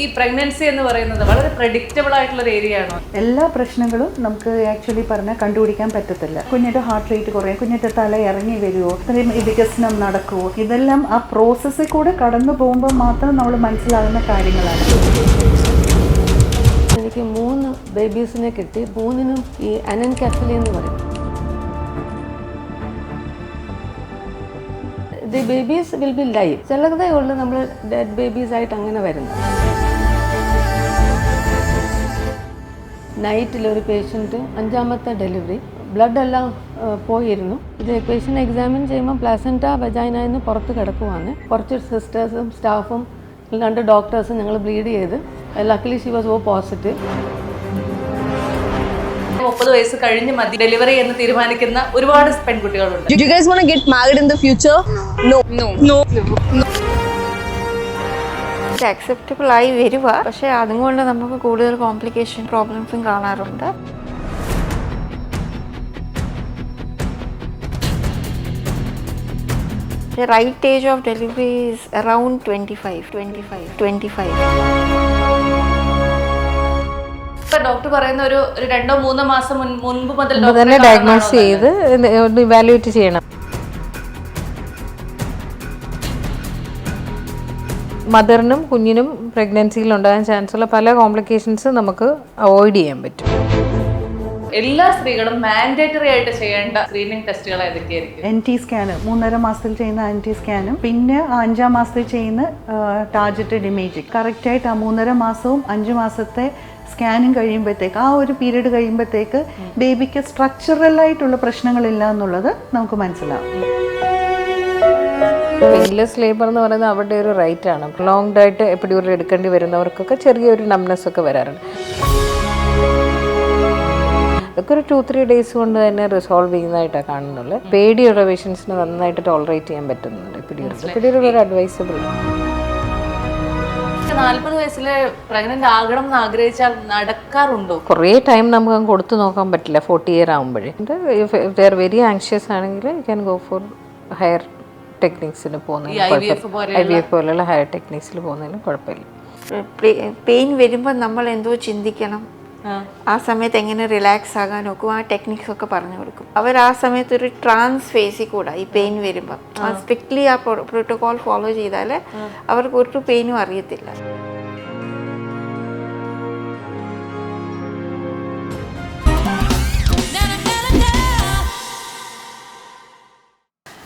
ഈ പ്രഗ്നൻസി എന്ന് പറയുന്നത് വളരെ പ്രഡിക്റ്റബിൾ ആയിട്ടുള്ള ഒരു ഏരിയ ആണോ? എല്ലാ പ്രശ്നങ്ങളും നമുക്ക് ആക്ച്വലി പറഞ്ഞാൽ കണ്ടുപിടിക്കാൻ പറ്റത്തില്ല. കുഞ്ഞിൻ്റെ ഹാർട്ട് റേറ്റ് കുറയും, കുഞ്ഞിൻ്റെ തല ഇറങ്ങി വരുമോ, ഇത്രയും വികസനം നടക്കുമോ, ഇതെല്ലാം ആ പ്രോസസ്സിൽ കൂടെ കടന്നു പോകുമ്പോൾ മാത്രം നമ്മൾ മനസ്സിലാകുന്ന കാര്യങ്ങളാണ്. എനിക്ക് 3 ബേബീസിനെ കിട്ടി. 3നും ഈ അനൻകാഫലി എന്ന് പറയും. The babies will be live. ചിലതേ ഉള്ളൂ നമ്മൾ ഡെഡ് ബേബീസ് ആയിട്ട് അങ്ങനെ വരുന്നത്. നൈറ്റിലൊരു പേഷ്യൻറ്റ് 5ാമത്തെ ഡെലിവറി, ബ്ലഡ് എല്ലാം പോയിരുന്നു. ഇത് പേഷ്യൻ്റ് എക്സാമിൻ ചെയ്യുമ്പോൾ പ്ലാസൻറ്റ വജൈനയിൽ പുറത്ത് കിടക്കുവാണ്. കുറച്ച് സിസ്റ്റേഴ്സും സ്റ്റാഫും 2 ഡോക്ടേഴ്സും ഞങ്ങൾ ബ്ലീഡ് ചെയ്ത്. Luckily she was O positive. 30 വയസ്സ് കഴിഞ്ഞ് മതി ഡെലിവറി എന്ന് തീരുമാനിക്കുന്ന ഒരുപാട് പെൺകുട്ടികളുണ്ട്. Do you guys want to get married in the future? No. Acceptable ആയി വരുക, പക്ഷേ അതുകൊണ്ട് നമുക്ക് കൂടുതൽ കോംപ്ലിക്കേഷൻ പ്രോബ്ലംസും കാണാറുണ്ട്. The right age of delivery is around 25. ഇപ്പൊ ഡോക്ടർ പറയുന്ന ഒരു 2-3 മാസം മുൻപ് മുതൽ തന്നെ ഡയഗ്നോസ് ചെയ്ത് ഇവാലുവേറ്റ് ചെയ്യണം. മദറിനും കുഞ്ഞിനും പ്രഗ്നൻസിയിൽ ഉണ്ടാകാൻ ചാൻസുള്ള പല കോംപ്ലിക്കേഷൻസ് നമുക്ക് അവോയ്ഡ് ചെയ്യാൻ പറ്റും. എല്ലാ സ്ത്രീകളും മാൻഡേറ്ററി ആയിട്ട് ചെയ്യേണ്ട സ്ക്രീനിങ് ടെസ്റ്റുകൾ ഏതൊക്കെയായിരിക്കും? NT സ്കാന് 3.5 മാസത്തിൽ ചെയ്യുന്ന NT സ്കാനും പിന്നെ 5ാം മാസത്തിൽ ചെയ്യുന്ന ടാർജറ്റഡ് ഇമേജിങ്. കറക്റ്റായിട്ട് ആ 3.5 മാസവും 5 മാസത്തെ സ്കാനിങ് കഴിയുമ്പോഴത്തേക്ക്, ആ ഒരു പീരീഡ് കഴിയുമ്പോഴത്തേക്ക് ബേബിക്ക് സ്ട്രക്ചറലായിട്ടുള്ള പ്രശ്നങ്ങളില്ല എന്നുള്ളത് നമുക്ക് മനസ്സിലാവും. പെയിൻലെസ് ലേബർ എന്ന് പറയുന്നത് അവരുടെ ഒരു റൈറ്റ് ആണ്. ലോങ്ഡ് ആയിട്ട് എപ്പിഡ്യൂറൽ എടുക്കേണ്ടി വരുന്നവർക്കൊക്കെ ചെറിയൊരു നംനെസ് ഒക്കെ വരാറുണ്ട്. അതൊക്കെ ഒരു 2-3 ഡേയ്സ് കൊണ്ട് തന്നെ റിസോൾവ് ചെയ്യുന്നതായിട്ടാണ് കാണുന്നുള്ളൂ. പേടിയുള്ള പേഷ്യൻസിന് നന്നായിട്ട് ടോളറേറ്റ് ചെയ്യാൻ പറ്റുന്നുണ്ട് എപ്പിഡ്യൂറൽ ഒരു അഡ്വൈസബിൾ. 40 വയസ്സിൽ പ്രഗ്നന്റ് ആകണം എന്ന് ആഗ്രഹിച്ചാൽ നടക്കാറുണ്ടോ? കുറേ ടൈം നമുക്ക് കൊടുത്തു നോക്കാൻ പറ്റില്ല 40 ഇയർ ആകുമ്പോഴേ. ദേ ആർ വെരി ആങ്ഷ്യസ് ആണെങ്കിൽ you can go for higher ടെക്നിക്സിന് പോകുന്നതിന് IVF പോലെയുള്ള ഹയർ ടെക്നിക്സിൽ പോകുന്നതിനും കുഴപ്പമില്ല. പെയിൻ വരുമ്പോൾ നമ്മൾ എന്തോ ചിന്തിക്കണം, ആ സമയത്ത് എങ്ങനെ റിലാക്സ് ആകാൻ നോക്കും, ആ ടെക്നിക്സ് ഒക്കെ പറഞ്ഞു കൊടുക്കും. അവർ ആ സമയത്ത് ഒരു ട്രാൻസ് ഫേസിൽ കൂടെ ഈ പെയിൻ വരുമ്പോൾ സ്ട്രിക്ട്ലി ആ പ്രോട്ടോകോൾ ഫോളോ ചെയ്താൽ അവർക്ക് ഒരു പെയിനും അറിയത്തില്ല.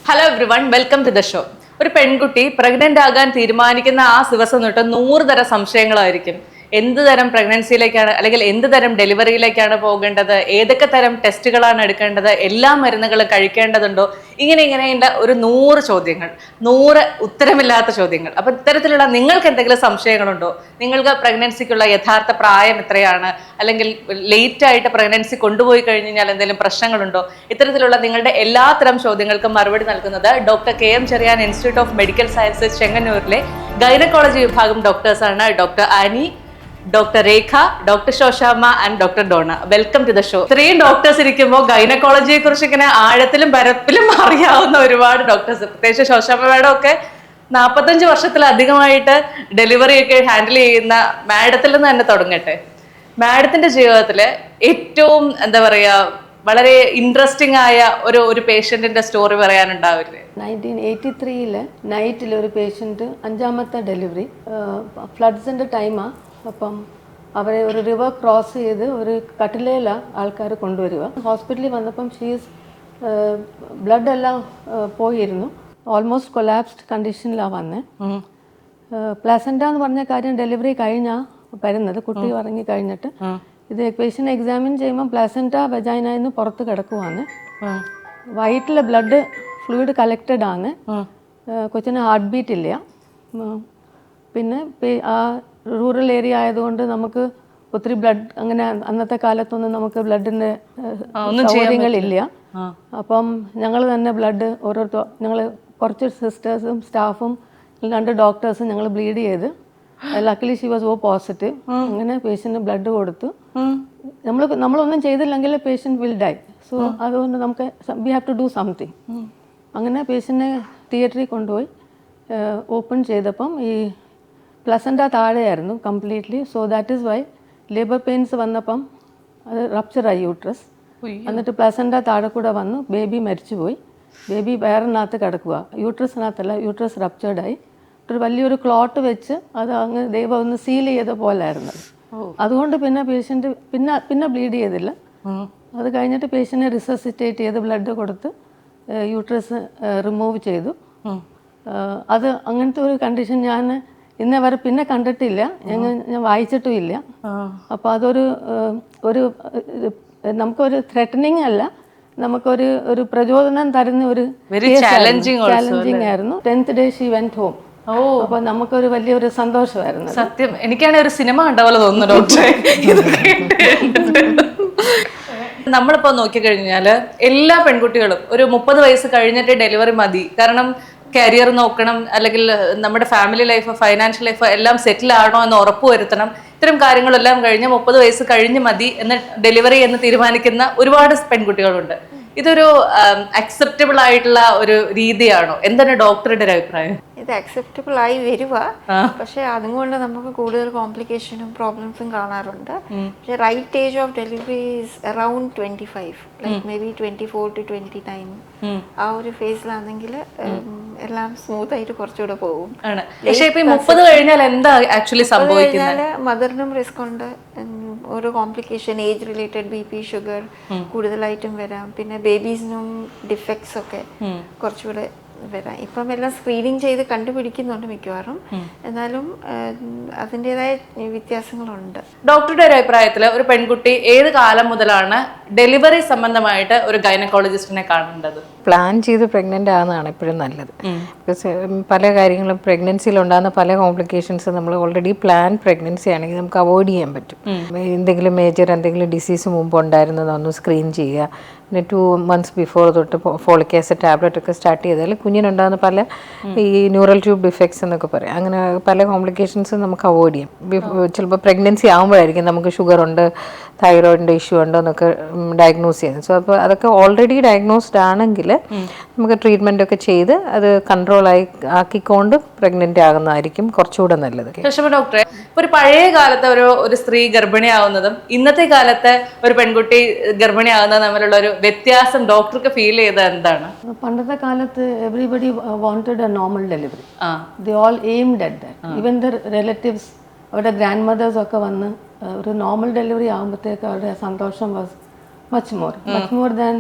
Hello everyone, welcome to the show. ഒരു പെൺകുട്ടി പ്രഗ്നന്റ് ആകാൻ തീരുമാനിക്കുന്ന ആ ദിവസം തൊട്ട് 100 തരം സംശയങ്ങളായിരിക്കും. എന്ത് തരം പ്രഗ്നൻസിയിലേക്കാണ് അല്ലെങ്കിൽ എന്ത് തരം ഡെലിവറിയിലേക്കാണ് പോകേണ്ടത്, ഏതൊക്കെ തരം ടെസ്റ്റുകളാണ് എടുക്കേണ്ടത്, എല്ലാ മരുന്നുകളും കഴിക്കേണ്ടതുണ്ടോ, ഇങ്ങനെയുള്ള ഒരു 100 ചോദ്യങ്ങൾ, 100 ഉത്തരമില്ലാത്ത ചോദ്യങ്ങൾ. അപ്പൊ ഇത്തരത്തിലുള്ള നിങ്ങൾക്ക് എന്തെങ്കിലും സംശയങ്ങളുണ്ടോ? നിങ്ങൾക്ക് പ്രഗ്നൻസിക്കുള്ള യഥാർത്ഥ പ്രായം എത്രയാണ്, അല്ലെങ്കിൽ ലേറ്റ് ആയിട്ട് പ്രഗ്നൻസി കൊണ്ടുപോയി കഴിഞ്ഞാൽ എന്തെങ്കിലും പ്രശ്നങ്ങളുണ്ടോ, ഇത്തരത്തിലുള്ള നിങ്ങളുടെ എല്ലാത്തരം ചോദ്യങ്ങൾക്കും മറുപടി നൽകുന്നത് doctor KM Cherian institute of medical sciences ചെങ്ങന്നൂരിലെ ഗൈനക്കോളജി വിഭാഗം ഡോക്ടേഴ്സാണ് doctor Annie, doctor Rekha, doctor Shoshamma and doctor Dona. Welcome to the show. ഇത്രയും ഡോക്ടേഴ്സ് ഇരിക്കുമ്പോൾ ഗൈനക്കോളജിയെ കുറിച്ച് ഇങ്ങനെ ആഴത്തിലും പരപ്പിലും അറിയാവുന്ന ഒരുപാട് ഡോക്ടേഴ്സ്, പ്രത്യേകിച്ച് ശോശാമ്മ മാഡം ഒക്കെ 45 വർഷത്തിലധികമായിട്ട് ഡെലിവറി ഒക്കെ ഹാൻഡിൽ ചെയ്യുന്ന മാഡത്തിൽ നിന്ന് തന്നെ തുടങ്ങട്ടെ. മാഡത്തിന്റെ ജീവിതത്തില് ഏറ്റവും എന്താ പറയാ വളരെ ഇൻട്രസ്റ്റിംഗ് ആയ ഒരു പേഷ്യന്റിന്റെ സ്റ്റോറി പറയാനുണ്ടാവില്ലേ? 1983 നൈറ്റിലൊരു പേഷ്യൻറ്റ് 5ാമത്തെ ഡെലിവറി, ഫ്ലഡ്സിൻ്റെ ടൈമാണ്. അപ്പം അവരെ ഒരു റിവർ ക്രോസ് ചെയ്ത് ഒരു കട്ടിലയിലാണ് ആൾക്കാർ കൊണ്ടുവരിക. ഹോസ്പിറ്റലിൽ വന്നപ്പം ഷീസ് ബ്ലഡ് എല്ലാം പോയിരുന്നു. ഓൾമോസ്റ്റ് കൊലാപ്സ്ഡ് കണ്ടീഷനിലാണ് വന്നത്. പ്ലാസൻറ്റ എന്ന് പറഞ്ഞ കാര്യം ഡെലിവറി കഴിഞ്ഞാൽ വരുന്നത്, കുട്ടി ഇറങ്ങി കഴിഞ്ഞിട്ട്. ഇത് പേഷ്യൻ്റ് എക്സാമിൻ ചെയ്യുമ്പോൾ പ്ലാസൻറ്റ വജൈനയിൽ പുറത്ത് കിടക്കുവാണ്. വയറ്റിലെ ബ്ലഡ് ഫ്ലൂയിഡ് കളക്റ്റഡ് ആണ്. കൊച്ചിന് ഹാർട്ട് ബീറ്റ് ഇല്ല. പിന്നെ ആ റൂറൽ ഏരിയ ആയതുകൊണ്ട് നമുക്ക് ഒത്തിരി ബ്ലഡ് അങ്ങനെ അന്നത്തെ കാലത്തൊന്നും നമുക്ക് ബ്ലഡിൻ്റെ സൗകര്യങ്ങളില്ല. അപ്പം ഞങ്ങൾ തന്നെ ബ്ലഡ് ഞങ്ങൾ കുറച്ച് സിസ്റ്റേഴ്സും സ്റ്റാഫും 2 ഡോക്ടേഴ്സും ഞങ്ങൾ ബ്ലീഡ് ചെയ്ത്. Luckily she was O positive. അങ്ങനെ പേഷ്യൻറ്റിന് ബ്ലഡ് കൊടുത്തു. നമ്മളൊന്നും ചെയ്തില്ലെങ്കിൽ പേഷ്യൻറ്റ് വിൽ ഡൈ. സോ അതുകൊണ്ട് നമുക്ക് we have to do something. അങ്ങനെ പേഷ്യൻറ്റിനെ തിയേറ്ററിൽ കൊണ്ടുപോയി ഓപ്പൺ ചെയ്തപ്പം ഈ പ്ലസൻ്റ താഴെയായിരുന്നു completely. So that is why labour pains വന്നപ്പം അത് റപ്ചറായി യൂട്രസ്. എന്നിട്ട് പ്ലസൻ്റ താഴെ കൂടെ വന്നു, ബേബി മരിച്ചുപോയി. ബേബി വയറിനകത്ത് കിടക്കുക, യൂട്രസിനകത്തല്ല, യൂട്രസ് റപ്ചേർഡായി. ഒരു വലിയൊരു ക്ലോട്ട് വെച്ച് അത് അങ്ങ് ദൈവം ഒന്ന് സീൽ ചെയ്ത പോലായിരുന്നു. അതുകൊണ്ട് പിന്നെ പേഷ്യൻ്റ് പിന്നെ ബ്ലീഡ് ചെയ്തില്ല. അത് കഴിഞ്ഞിട്ട് പേഷ്യൻറ്റിനെ റിസസിറ്റേറ്റ് ചെയ്ത് ബ്ലഡ് കൊടുത്ത് യൂട്രസ് റിമൂവ് ചെയ്തു. അത് അങ്ങനത്തെ ഒരു കണ്ടീഷൻ ഞാൻ ഇന്നേ വരെ പിന്നെ കണ്ടിട്ടില്ല, ഞാൻ വായിച്ചിട്ടും ഇല്ല. അപ്പോൾ അതൊരു നമുക്കൊരു ത്രെറ്റനിങ് അല്ല, നമുക്കൊരു പ്രചോദനം തരുന്ന ഒരു ചാലഞ്ചിങ് ആയിരുന്നു. 10th day she went home. അപ്പൊ നമുക്കൊരു വലിയൊരു സന്തോഷമായിരുന്നു. സത്യം, എനിക്കാണെങ്കിൽ ഒരു സിനിമ കണ്ട പോലെ തോന്നുന്നു ഡോക്ടറെ. നമ്മളിപ്പോ നോക്കിക്കഴിഞ്ഞാല് എല്ലാ പെൺകുട്ടികളും ഒരു 30 വയസ്സ് കഴിഞ്ഞിട്ട് ഡെലിവറി മതി, കാരണം കരിയർ നോക്കണം, അല്ലെങ്കിൽ നമ്മുടെ ഫാമിലി ലൈഫ്, ഫൈനാൻഷ്യൽ ലൈഫ് എല്ലാം സെറ്റിൽ ആണോ എന്ന് ഉറപ്പുവരുത്തണം. ഇത്തരം കാര്യങ്ങളെല്ലാം കഴിഞ്ഞ് 30 വയസ്സ് കഴിഞ്ഞ് മതി എന്ന് ഡെലിവറി എന്ന് തീരുമാനിക്കുന്ന ഒരുപാട് പെൺകുട്ടികളുണ്ട്. ഇതൊരു അക്സെപ്റ്റബിൾ ആയിട്ടുള്ള ഒരു രീതിയാണോ? എന്താണ് ഡോക്ടറുടെ ഒരു അഭിപ്രായം? ഇത് അക്സെപ്റ്റബിൾ ആയി വരുക, പക്ഷെ അതുകൊണ്ട് നമുക്ക് കൂടുതൽ കോംപ്ലിക്കേഷനും പ്രോബ്ലംസും കാണാറുണ്ട്. പക്ഷെ right age of delivery is around 25, like maybe 24 to 29. ആ ഒരു ഫേസിലാണെങ്കിൽ എല്ലാം സ്മൂത്ത് ആയിട്ട് കുറച്ചുകൂടെ പോകും. പക്ഷേ ഇപ്പൊ 30 കഴിഞ്ഞാൽ എന്താ ആക്ച്വലി സംഭവിക്കുന്നത്? മദറിനും റിസ്ക് ഉണ്ട്, ഓരോ complication, age related BP, sugar കൂടുതലായിട്ടും വരാം. പിന്നെ ബേബീസിനും ഡിഫക്ട്സ് ഒക്കെ കുറച്ചുകൂടെ വരാം. ഇപ്പം എല്ലാം സ്ക്രീനിങ് ചെയ്ത് കണ്ടുപിടിക്കുന്നുണ്ട് മിക്കവാറും, എന്നാലും അതിൻ്റെതായ വ്യത്യാസങ്ങളുണ്ട്. ഡോക്ടറുടെ ഒരു അഭിപ്രായത്തിൽ ഒരു പെൺകുട്ടി ഏത് കാലം മുതലാണ് ഡെലിവറി സംബന്ധമായിട്ട് ഒരു ഗൈനക്കോളജിസ്റ്റിനെ കാണേണ്ടത്? പ്ലാൻ ചെയ്ത് പ്രഗ്നൻ്റ് ആകുന്നതാണ് എപ്പോഴും നല്ലത്. ബിക്കോസ് പല കാര്യങ്ങളും പ്രഗ്നൻസിയിൽ ഉണ്ടാകുന്ന പല കോംപ്ലിക്കേഷൻസ് നമ്മൾ ഓൾറെഡി പ്ലാൻ പ്രഗ്നൻസി ആണെങ്കിൽ നമുക്ക് അവോയ്ഡ് ചെയ്യാൻ പറ്റും. എന്തെങ്കിലും എന്തെങ്കിലും ഡിസീസ് മുമ്പ് ഉണ്ടായിരുന്നതൊന്ന് സ്ക്രീൻ ചെയ്യുക. പിന്നെ 2 months ബിഫോർ തൊട്ട് ഫോളിക് ആസിഡ് ടാബ്ലറ്റ് ഒക്കെ സ്റ്റാർട്ട് ചെയ്താൽ കുഞ്ഞിനുണ്ടാകുന്ന പല ഈ ന്യൂറൽ ട്യൂബ് ഡിഫക്ട്സ് എന്നൊക്കെ പറയും, അങ്ങനെ പല കോംപ്ലിക്കേഷൻസ് നമുക്ക് അവോയ്ഡ് ചെയ്യാം. ചിലപ്പോൾ പ്രഗ്നൻസി ആകുമ്പോഴായിരിക്കും നമുക്ക് ഷുഗർ ഉണ്ട്, തൈറോയിഡിൻ്റെ ഇഷ്യൂ ഉണ്ടോ എന്നൊക്കെ ഡയഗ്നോസ് ചെയ്യുന്നത്. സോ അപ്പോൾ അതൊക്കെ ഓൾറെഡി ഡയഗ്നോസ്ഡ് ആണെങ്കിൽ നമുക്ക് ട്രീറ്റ്മെൻ്റ് ഒക്കെ ചെയ്ത് അത് ആക്കിക്കൊണ്ട് പ്രഗ്നൻ്റ് ആകുന്നതായിരിക്കും കുറച്ചുകൂടെ നല്ലത്. ശശിമ ഡോക്ടറെ, ഒരു പഴയ കാലത്ത് ഒരു സ്ത്രീ ഗർഭിണിയാവുന്നതും ഇന്നത്തെ കാലത്ത് ഒരു പെൺകുട്ടി ഗർഭിണിയാവുന്നതും തമ്മിലുള്ള ഒരു വ്യത്യാസം ഡോക്ടർക്ക് ഫീൽ ചെയ്തത് എന്താണ്? പണ്ടത്തെ കാലത്ത് everybody wanted A normal delivery. They all aimed at that. Even the relatives, അവരുടെ ഗ്രാൻഡ് മദേഴ്സ് ഒക്കെ വന്ന് ഒരു നോർമൽ ഡെലിവറി ആകുമ്പോഴത്തേക്ക് അവരുടെ സന്തോഷം വാസ് മച്ച് മോർ ദാൻ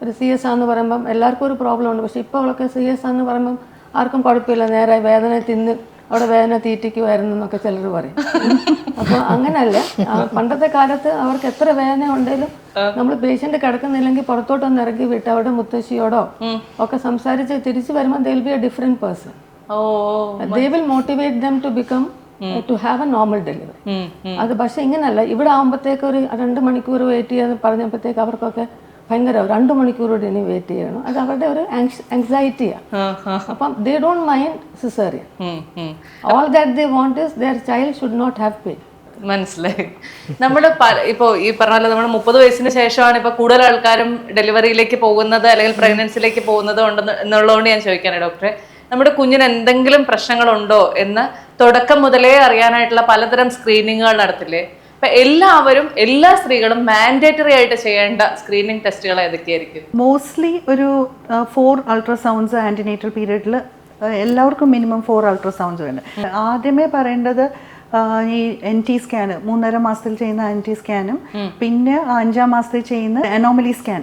ഒരു CS ആണെന്ന് പറയുമ്പം എല്ലാവർക്കും ഒരു പ്രോബ്ലം ഉണ്ട്. പക്ഷെ ഇപ്പോൾ അവളൊക്കെ CS ആണെന്ന് പറയുമ്പം ആർക്കും കുഴപ്പമില്ല, നേരെ വേദന തിന്ന് അവിടെ വേദന തീറ്റിക്കുമായിരുന്നു എന്നൊക്കെ ചിലർ പറയും. അപ്പോൾ അങ്ങനല്ല, പണ്ടത്തെ കാലത്ത് അവർക്ക് എത്ര വേദന ഉണ്ടെങ്കിലും നമ്മൾ പേഷ്യന്റ് കിടക്കുന്നില്ലെങ്കിൽ പുറത്തോട്ടൊന്ന് ഇറങ്ങി വിട്ട് അവിടെ മുത്തശ്ശിയോടോ ഒക്കെ സംസാരിച്ച് തിരിച്ചു വരുമ്പോൾ they will be a different person. They will motivate them to become to have a normal delivery. അത് പക്ഷെ ഇങ്ങനല്ല, ഇവിടെ ആകുമ്പോഴത്തേക്ക് ഒരു 2 മണിക്കൂർ വെയിറ്റ് ചെയ്യാന്ന് പറഞ്ഞപ്പോഴത്തേക്ക് അവർക്കൊക്കെ ഭയങ്കര 2 മണിക്കൂർ കൂടി ഇനി വെയിറ്റ് ചെയ്യണം. അത് അവരുടെ ഒരു ആങ്സൈറ്റിയാണ്. അപ്പം they don't mind caesarean. All that they want is their child should not have pain. മനസ്സിലായി. നമ്മുടെ ഇപ്പോൾ ഈ പറഞ്ഞ നമ്മൾ 30 വയസ്സിന് ശേഷമാണ് ഇപ്പൊ കൂടുതൽ ആൾക്കാരും ഡെലിവറിയിലേക്ക് പോകുന്നത് അല്ലെങ്കിൽ പ്രഗ്നൻസിയിലേക്ക് പോകുന്നത് എന്നുള്ളതുകൊണ്ട് ഞാൻ ചോദിക്കാനാണ് ഡോക്ടറെ, നമ്മുടെ കുഞ്ഞിന് എന്തെങ്കിലും പ്രശ്നങ്ങളുണ്ടോ എന്ന് തുടക്കം മുതലേ അറിയാനായിട്ടുള്ള പലതരം സ്ക്രീനിങ്ങുകൾ നടത്തില്ലേ? അപ്പൊ എല്ലാ സ്ത്രീകളും മാൻഡേറ്ററി ആയിട്ട് ചെയ്യേണ്ട സ്ക്രീനിങ് ടെസ്റ്റുകൾ ഏതൊക്കെയായിരിക്കും? മോസ്റ്റ്ലി ഒരു 4 അൾട്രാസൗണ്ട്സ് ആന്റിനേറ്റൽ പീരീഡിൽ എല്ലാവർക്കും മിനിമം 4 അൾട്രാസൗണ്ട്സ് വേണം. ആദ്യമേ പറയേണ്ടത് ഈ NT സ്കാന്, 3.5 മാസത്തിൽ ചെയ്യുന്ന NT സ്കാനും പിന്നെ 5-ാം മാസത്തിൽ ചെയ്യുന്ന അനോമലി സ്കാൻ,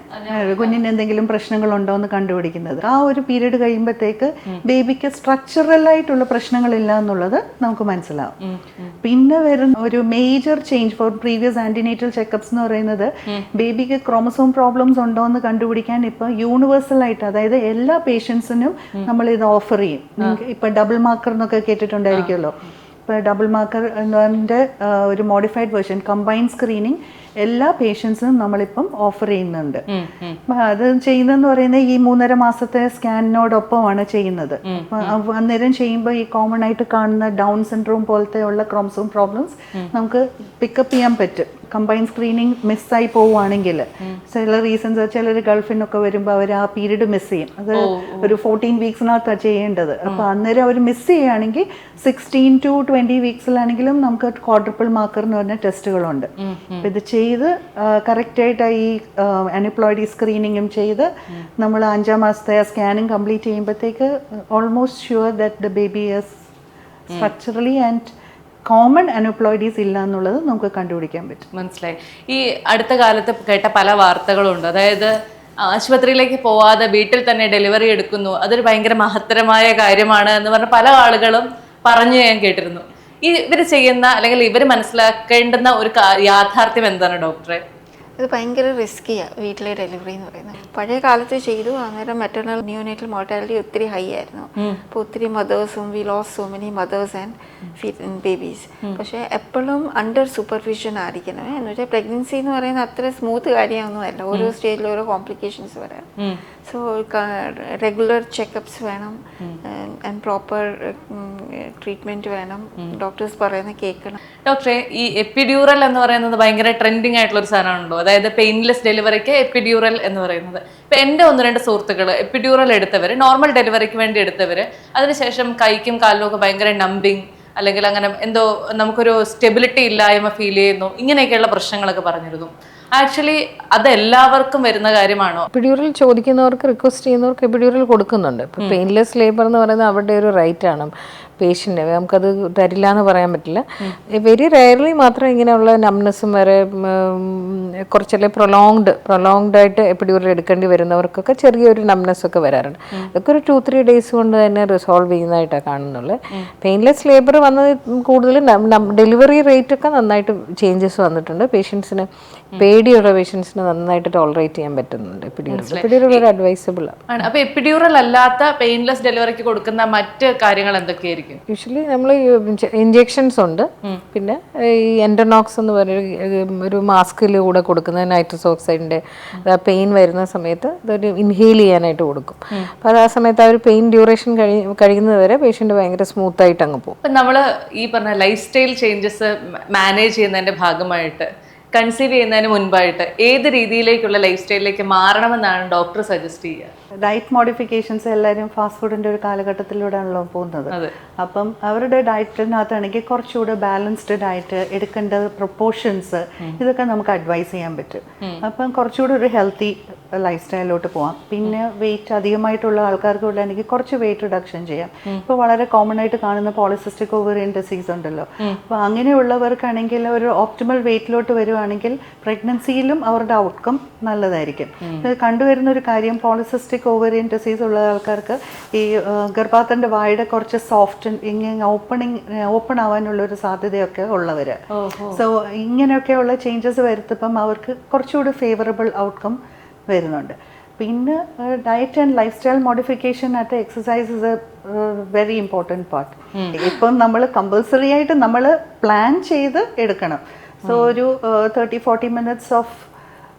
കുഞ്ഞിന് എന്തെങ്കിലും പ്രശ്നങ്ങളുണ്ടോ എന്ന് കണ്ടുപിടിക്കുന്നത്. ആ ഒരു പീരീഡ് കഴിയുമ്പോഴത്തേക്ക് ബേബിക്ക് സ്ട്രക്ചറൽ ആയിട്ടുള്ള പ്രശ്നങ്ങളില്ല എന്നുള്ളത് നമുക്ക് മനസ്സിലാവും. പിന്നെ വരുന്ന ഒരു major change for previous antenatal check-ups എന്ന് പറയുന്നത് ബേബിക്ക് ക്രോമസോം പ്രോബ്ലംസ് ഉണ്ടോ എന്ന് കണ്ടുപിടിക്കാൻ ഇപ്പൊ യൂണിവേഴ്സൽ ആയിട്ട്, അതായത് എല്ലാ പേഷ്യൻസിനും നമ്മൾ ഇത് ഓഫർ ചെയ്യും. ഇപ്പൊ ഡബിൾ മാർക്കർ എന്നൊക്കെ കേട്ടിട്ടുണ്ടായിരിക്കുമല്ലോ. ഇപ്പോൾ ഡബിൾ മാർക്കർ എന്നതിൻ്റെ ഒരു മോഡിഫൈഡ് വേർഷൻ കമ്പൈൻഡ് സ്ക്രീനിങ് എല്ലാ പേഷ്യൻസിനും നമ്മളിപ്പം ഓഫർ ചെയ്യുന്നുണ്ട്. അത് ചെയ്യുന്നതെന്ന് പറയുന്നത് ഈ 3.5 മാസത്തെ സ്കാനിനോടൊപ്പമാണ് ചെയ്യുന്നത്. അന്നേരം ചെയ്യുമ്പോൾ ഈ കോമൺ ആയിട്ട് കാണുന്ന ഡൗൺ സിൻഡ്രോം പോലത്തെ ഉള്ള ക്രോമസോം പ്രോബ്ലംസ് നമുക്ക് പിക്കപ്പ് ചെയ്യാൻ പറ്റും. കമ്പൈൻ സ്ക്രീനിങ് മിസ്സായി പോവുകയാണെങ്കിൽ ചില റീസൺസ് ചിലർ ഗൾഫിനൊക്കെ വരുമ്പോൾ അവർ ആ പീരീഡ് മിസ് ചെയ്യും. അത് ഒരു 14 വീക്സിനകത്താണ് ചെയ്യേണ്ടത്. അപ്പോൾ അന്നേരം അവർ മിസ് ചെയ്യുകയാണെങ്കിൽ 16 to 20 വീക്സിലാണെങ്കിലും നമുക്ക് ക്വാഡ്രപ്പിൾ മാർക്കർ എന്ന് പറഞ്ഞ ടെസ്റ്റുകളുണ്ട്. അപ്പോൾ ഇത് ചെയ്ത് കറക്റ്റായിട്ട് ഈ അനിപ്ലോയിഡി സ്ക്രീനിങ്ങും ചെയ്ത് നമ്മൾ 5-ാം മാസത്തെ സ്കാനിങ് കംപ്ലീറ്റ് ചെയ്യുമ്പോഴത്തേക്ക് almost sure that the baby is structurally and common aneuploidies ഇല്ല എന്നുള്ളത് നമുക്ക് കണ്ടുപിടിക്കാൻ പറ്റും. മനസ്സിലായി. ഈ അടുത്ത കാലത്ത് കേട്ട പല വാർത്തകളുണ്ട്. അതായത് ആശുപത്രിയിലേക്ക് പോവാതെ വീട്ടിൽ തന്നെ ഡെലിവറി എടുക്കുന്നു, അതൊരു ഭയങ്കര മഹത്തരമായ കാര്യമാണ് എന്ന് പറഞ്ഞ പല ആളുകളും പറഞ്ഞു ഞാൻ കേട്ടിരുന്നു. ഇവർ ചെയ്യുന്ന അല്ലെങ്കിൽ ഇവർ മനസ്സിലാക്കേണ്ടുന്ന ഒരു യാഥാർത്ഥ്യം എന്താണ് ഡോക്ടറെ? ഇത് ഭയങ്കര റിസ്ക്കിയാണ് വീട്ടിലെ ഡെലിവറി എന്ന് പറയുന്നത്. പഴയ കാലത്ത് ചെയ്തു, അന്നേരം മെറ്റർണൽ ന്യൂനേറ്റൽ മോർട്ടാലിറ്റി ഒത്തിരി ഹൈ ആയിരുന്നു. അപ്പോൾ ഒത്തിരി മദേഴ്സും we lose so many mothers and babies. പക്ഷേ എപ്പോഴും അണ്ടർ സൂപ്പർവിഷൻ ആയിരിക്കണം. എന്ന് വെച്ചാൽ പ്രഗ്നൻസി എന്ന് പറയുന്നത് അത്ര സ്മൂത്ത് കാര്യമൊന്നുമല്ല. ഓരോ സ്റ്റേജിലും ഓരോ കോംപ്ലിക്കേഷൻസ് വരാം. സോ റെഗുലർ ചെക്കപ്സ് വേണം ആൻഡ് പ്രോപ്പർ ട്രീറ്റ്മെൻറ്റ് വേണം. ഡോക്ടേഴ്സ് പറയുന്നത് കേൾക്കണം. ഡോക്ടറെ, ഈ എപ്പിഡ്യൂറൽ എന്ന് പറയുന്നത് ഭയങ്കര ട്രെൻഡിങ് ആയിട്ടുള്ള ഒരു സാധനമാണല്ലോ. അതായത് പെയിൻലെസ് ഡെലിവറിക്ക് എപ്പിഡ്യൂറൽ എന്ന് പറയുന്നത്. ഇപ്പം എൻ്റെ 1-2 സുഹൃത്തുക്കൾ എപ്പിഡ്യൂറൽ എടുത്തവർ, നോർമൽ ഡെലിവറിക്ക് വേണ്ടി എടുത്തവർ, അതിനുശേഷം കൈക്കും കാലിലും ഒക്കെ ഭയങ്കര നമ്പിങ് അല്ലെങ്കിൽ അങ്ങനെ എന്തോ നമുക്കൊരു സ്റ്റെബിലിറ്റി ഇല്ലായ്മ ഫീൽ ചെയ്യുന്നു, ഇങ്ങനെയൊക്കെയുള്ള പ്രശ്നങ്ങളൊക്കെ പറഞ്ഞിരുന്നു. ആക്ച്വലി അത് എല്ലാവർക്കും വരുന്ന കാര്യമാണോ? എപ്പിഡ്യൂറൽ ചോദിക്കുന്നവർക്ക്, റിക്വസ്റ്റ് ചെയ്യുന്നവർക്ക് എപ്പിഡ്യൂറൽ കൊടുക്കുന്നുണ്ട്. ഇപ്പോൾ പെയിൻലെസ് ലേബർ എന്ന് പറയുന്നത് അവരുടെ ഒരു റൈറ്റ് ആണ്. പേഷ്യൻ്റ് നമുക്കത് തരില്ല എന്ന് പറയാൻ പറ്റില്ല. വെരി റെയർലി മാത്രം ഇങ്ങനെയുള്ള നംനെസ്സും വരെ കുറച്ചല്ലേ പ്രൊലോങ്ഡ് ആയിട്ട് എപ്പിഡ്യൂറൽ എടുക്കേണ്ടി വരുന്നവർക്കൊക്കെ ചെറിയൊരു നംനെസ്സൊക്കെ വരാറുണ്ട്. അതൊക്കെ ഒരു 2-3 ഡേയ്സ് കൊണ്ട് തന്നെ റിസോൾവ് ചെയ്യുന്നതായിട്ടാണ് കാണുന്നുള്ളത്. പെയിൻലെസ് ലേബർ വന്നത് കൂടുതൽ ഡെലിവറി റേറ്റ് ഒക്കെ നന്നായിട്ട് ചേഞ്ചസ് വന്നിട്ടുണ്ട്. പേഷ്യൻസിന് പേടിയുള്ള പേഷ്യൻസിന് നന്നായിട്ട് ടോളറേറ്റ് ചെയ്യാൻ പറ്റുന്നുണ്ട് എപ്പിഡ്യൂറൽ ഒരു അഡ്വൈസബിൾ ആണ്. അപ്പോൾ എപ്പിഡ്യൂറൽ അല്ലാത്ത പെയിൻലെസ് ഡെലിവറിക്ക് കൊടുക്കുന്ന മറ്റ് കാര്യങ്ങൾ എന്തൊക്കെയായിരിക്കും? യൂഷ്വലി നമ്മൾ ഇഞ്ചെക്ഷൻസ് ഉണ്ട്. പിന്നെ ഈ എൻഡോനോക്സ് എന്ന് പറയുന്ന ഒരു മാസ്കിൽ കൂടെ കൊടുക്കുന്നത് നൈട്രസ് ഓക്സൈഡിൻ്റെ പെയിൻ വരുന്ന സമയത്ത് അതൊരു ഇൻഹെയിൽ ചെയ്യാനായിട്ട് കൊടുക്കും. അപ്പോൾ അത് ആ സമയത്ത് ആ ഒരു പെയിൻ ഡ്യൂറേഷൻ കഴിയുന്നത് വരെ പേഷ്യൻ്റ് ഭയങ്കര സ്മൂത്തായിട്ട് അങ്ങ് പോകും. ഇപ്പം നമ്മൾ ഈ പറഞ്ഞ ലൈഫ് സ്റ്റൈൽ ചേഞ്ചസ് മാനേജ് ചെയ്യുന്നതിൻ്റെ ഭാഗമായിട്ട് കൺസീവ് ചെയ്യുന്നതിന് മുൻപായിട്ട് ഏത് രീതിയിലേക്കുള്ള ലൈഫ് സ്റ്റൈലിലേക്ക് മാറണമെന്നാണ് ഡോക്ടർ സജസ്റ്റ് ചെയ്യുക? ഡയറ്റ് മോഡിഫിക്കേഷൻസ് എല്ലാവരും ഫാസ്റ്റ് ഫുഡിൻ്റെ ഒരു കാലഘട്ടത്തിലൂടെയാണല്ലോ പോകുന്നത്. അപ്പം അവരുടെ ഡയറ്റിനകത്താണെങ്കിൽ കുറച്ചുകൂടെ ബാലൻസ്ഡ് ഡയറ്റ് എടുക്കേണ്ട പ്രൊപ്പോർഷൻസ് ഇതൊക്കെ നമുക്ക് അഡ്വൈസ് ചെയ്യാൻ പറ്റും. അപ്പം കുറച്ചുകൂടെ ഒരു ഹെൽത്തി ലൈഫ് സ്റ്റൈലിലോട്ട് പോകാം. പിന്നെ വെയിറ്റ് അധികമായിട്ടുള്ള ആൾക്കാർക്ക് ഉള്ളതാണെങ്കിൽ കുറച്ച് വെയിറ്റ് റിഡക്ഷൻ ചെയ്യാം. ഇപ്പോൾ വളരെ കോമൺ ആയിട്ട് കാണുന്ന പോളിസിസ്റ്റിക് ഓവറിയൻ ഡിസീസ് ഉണ്ടല്ലോ. അപ്പോൾ അങ്ങനെയുള്ളവർക്കാണെങ്കിൽ ഒരു ഓപ്റ്റിമൽ വെയിറ്റിലോട്ട് വരുവാണെങ്കിൽ പ്രഗ്നൻസിയിലും അവരുടെ ഔട്ട്കം നല്ലതായിരിക്കും. കണ്ടുവരുന്ന ഒരു കാര്യം, പോളിസിസ്റ്റിക് ഓവറിയൻ ഡിസീസ് ഉള്ള ആൾക്കാർക്ക് ഈ ഗർഭാത്തൻ്റെ വായുടെ കുറച്ച് സോഫ്റ്റ് ഇങ്ങനെ ഓപ്പൺ ആവാനുള്ള ഒരു സാധ്യതയൊക്കെ ഉള്ളവർ. സോ ഇങ്ങനെയൊക്കെയുള്ള ചേഞ്ചസ് വരുത്തപ്പം അവർക്ക് കുറച്ചുകൂടി ഫേവറബിൾ ഔട്ട്കം വരുന്നുണ്ട്. പിന്നെ diet and life style modification at exercise is A very important part. ഇപ്പം നമ്മൾ കമ്പൾസറി ആയിട്ട് നമ്മൾ പ്ലാൻ ചെയ്ത് എടുക്കണം. സോ ഒരു 30-40 മിനിറ്റ്സ് ഓഫ്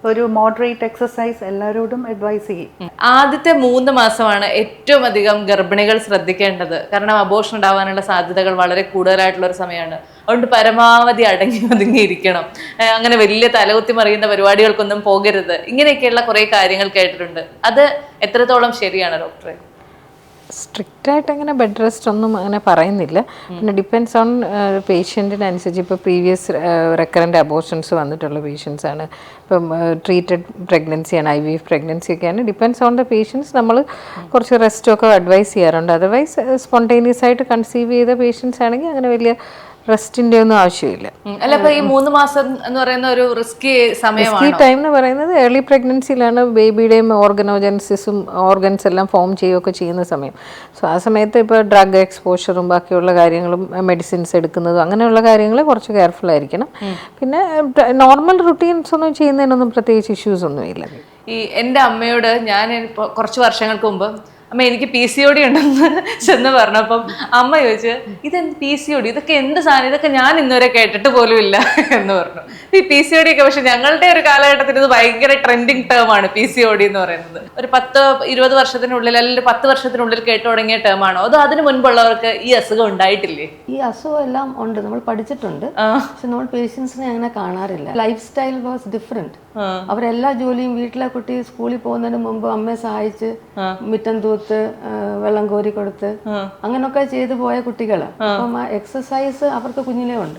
ഒരു മോഡറേറ്റ് എക്സസൈസ് എല്ലാവരോടും അഡ്വൈസ് ചെയ്യും. ആദ്യത്തെ 3 മാസമാണ് ഏറ്റവും അധികം ഗർഭിണികൾ ശ്രദ്ധിക്കേണ്ടത്. കാരണം അബോർഷൻ ഉണ്ടാവാനുള്ള സാധ്യതകൾ വളരെ കൂടുതലായിട്ടുള്ള ഒരു സമയമാണ്. അതുകൊണ്ട് പരമാവധി അടങ്ങി ഒതുങ്ങിയിരിക്കണം. അങ്ങനെ വലിയ തലകുത്തി മറിയുന്ന പരിപാടികൾക്കൊന്നും പോകരുത്. ഇങ്ങനെയൊക്കെയുള്ള കുറേ കാര്യങ്ങൾ കേട്ടിട്ടുണ്ട്. അത് എത്രത്തോളം ശരിയാണ് ഡോക്ടറെ? സ്ട്രിക്റ്റായിട്ട് അങ്ങനെ ബെഡ് റെസ്റ്റ് ഒന്നും അങ്ങനെ പറയുന്നില്ല. പിന്നെ ഡിപ്പെൻഡ്സ് ഓൺ പേഷ്യൻറ്റിനനുസരിച്ച്. ഇപ്പോൾ പ്രീവിയസ് റെക്കറൻറ്റ് അബോർഷൻസ് വന്നിട്ടുള്ള പേഷ്യൻസാണ്, ഇപ്പം ട്രീറ്റഡ് പ്രഗ്നൻസിയാണ്, IVF പ്രഗ്നൻസി ഒക്കെയാണ്. ഡിപ്പെൻഡ്സ് ഓൺ ദ പേഷ്യൻസ് നമ്മൾ കുറച്ച് റെസ്റ്റൊക്കെ അഡ്വൈസ് ചെയ്യാറുണ്ട്. അതർവൈസ് സ്പോണ്ടേനിയസ് ആയിട്ട് കൺസീവ് ചെയ്ത പേഷ്യൻസ് ആണെങ്കിൽ അങ്ങനെ വലിയ റെസ്റ്റിന്റെ ഒന്നും ആവശ്യമില്ല. അല്ല, ഇപ്പൊ ഈ 3 മാസം എന്ന് പറയുന്ന ഒരു റിസ്കി സമയമാണ്. ഈ ടൈം എന്ന് പറയുന്നത് ഏർലി പ്രഗ്നൻസിയിലാണ് ബേബിയുടെയും ഓർഗനോജൻസിസും ഓർഗൻസ് എല്ലാം ഫോം ചെയ്യുകയൊക്കെ ചെയ്യുന്ന സമയം. സോ ആ സമയത്ത് ഇപ്പോൾ ഡ്രഗ് എക്സ്പോഷറും ബാക്കിയുള്ള കാര്യങ്ങളും മെഡിസിൻസ് എടുക്കുന്നതും അങ്ങനെയുള്ള കാര്യങ്ങൾ കുറച്ച് കെയർഫുൾ ആയിരിക്കണം. പിന്നെ നോർമൽ റുട്ടീൻസ് ഒന്നും ചെയ്യുന്നതിനൊന്നും പ്രത്യേകിച്ച് ഇഷ്യൂസ് ഒന്നുമില്ല. ഈ എൻ്റെ അമ്മയോട് ഞാൻ ഇപ്പോൾ കുറച്ച് വർഷങ്ങൾക്ക് മുമ്പ് അമ്മ എനിക്ക് PCOD ഉണ്ടെന്ന് ചെന്ന് പറഞ്ഞപ്പം അമ്മ ചോദിച്ചു ഇതെന്ത് PCOD, ഇതൊക്കെ എന്ത് സാധനം, ഇതൊക്കെ ഞാൻ ഇന്നുവരെ കേട്ടിട്ട് പോലും ഇല്ല എന്ന് പറഞ്ഞു. ഈ PCOD ഒക്കെ പക്ഷെ ഞങ്ങളുടെ ഒരു കാലഘട്ടത്തിൽ ഇത് ഭയങ്കര ട്രെൻഡിങ് ടേം ആണ് PCOD എന്ന് പറയുന്നത്. ഒരു 10-20 വർഷത്തിനുള്ളിൽ അല്ലെങ്കിൽ 10 വർഷത്തിനുള്ളിൽ കേട്ടു തുടങ്ങിയ ടേം ആണോ, അതോ അതിന് മുൻപുള്ളവർക്ക് ഈ അസുഖം ഉണ്ടായിട്ടില്ലേ? ഈ അസുഖം എല്ലാം ഉണ്ട്, നമ്മൾ പഠിച്ചിട്ടുണ്ട്, പക്ഷെ നമ്മൾ പേഷ്യൻസിനെ അങ്ങനെ കാണാറില്ല. Lifestyle was different. അവരെല്ലാ ജോലിയും, വീട്ടിലെ കുട്ടി സ്കൂളിൽ പോകുന്നതിന് മുമ്പ് അമ്മയെ സഹായിച്ച് മിറ്റം തൂത്ത് വെള്ളം കോരി കൊടുത്ത് അങ്ങനൊക്കെ ചെയ്തു പോയ കുട്ടികളാണ്. അപ്പം ആ എക്സസൈസ് അവർക്ക് കുഞ്ഞിലേ ഉണ്ട്.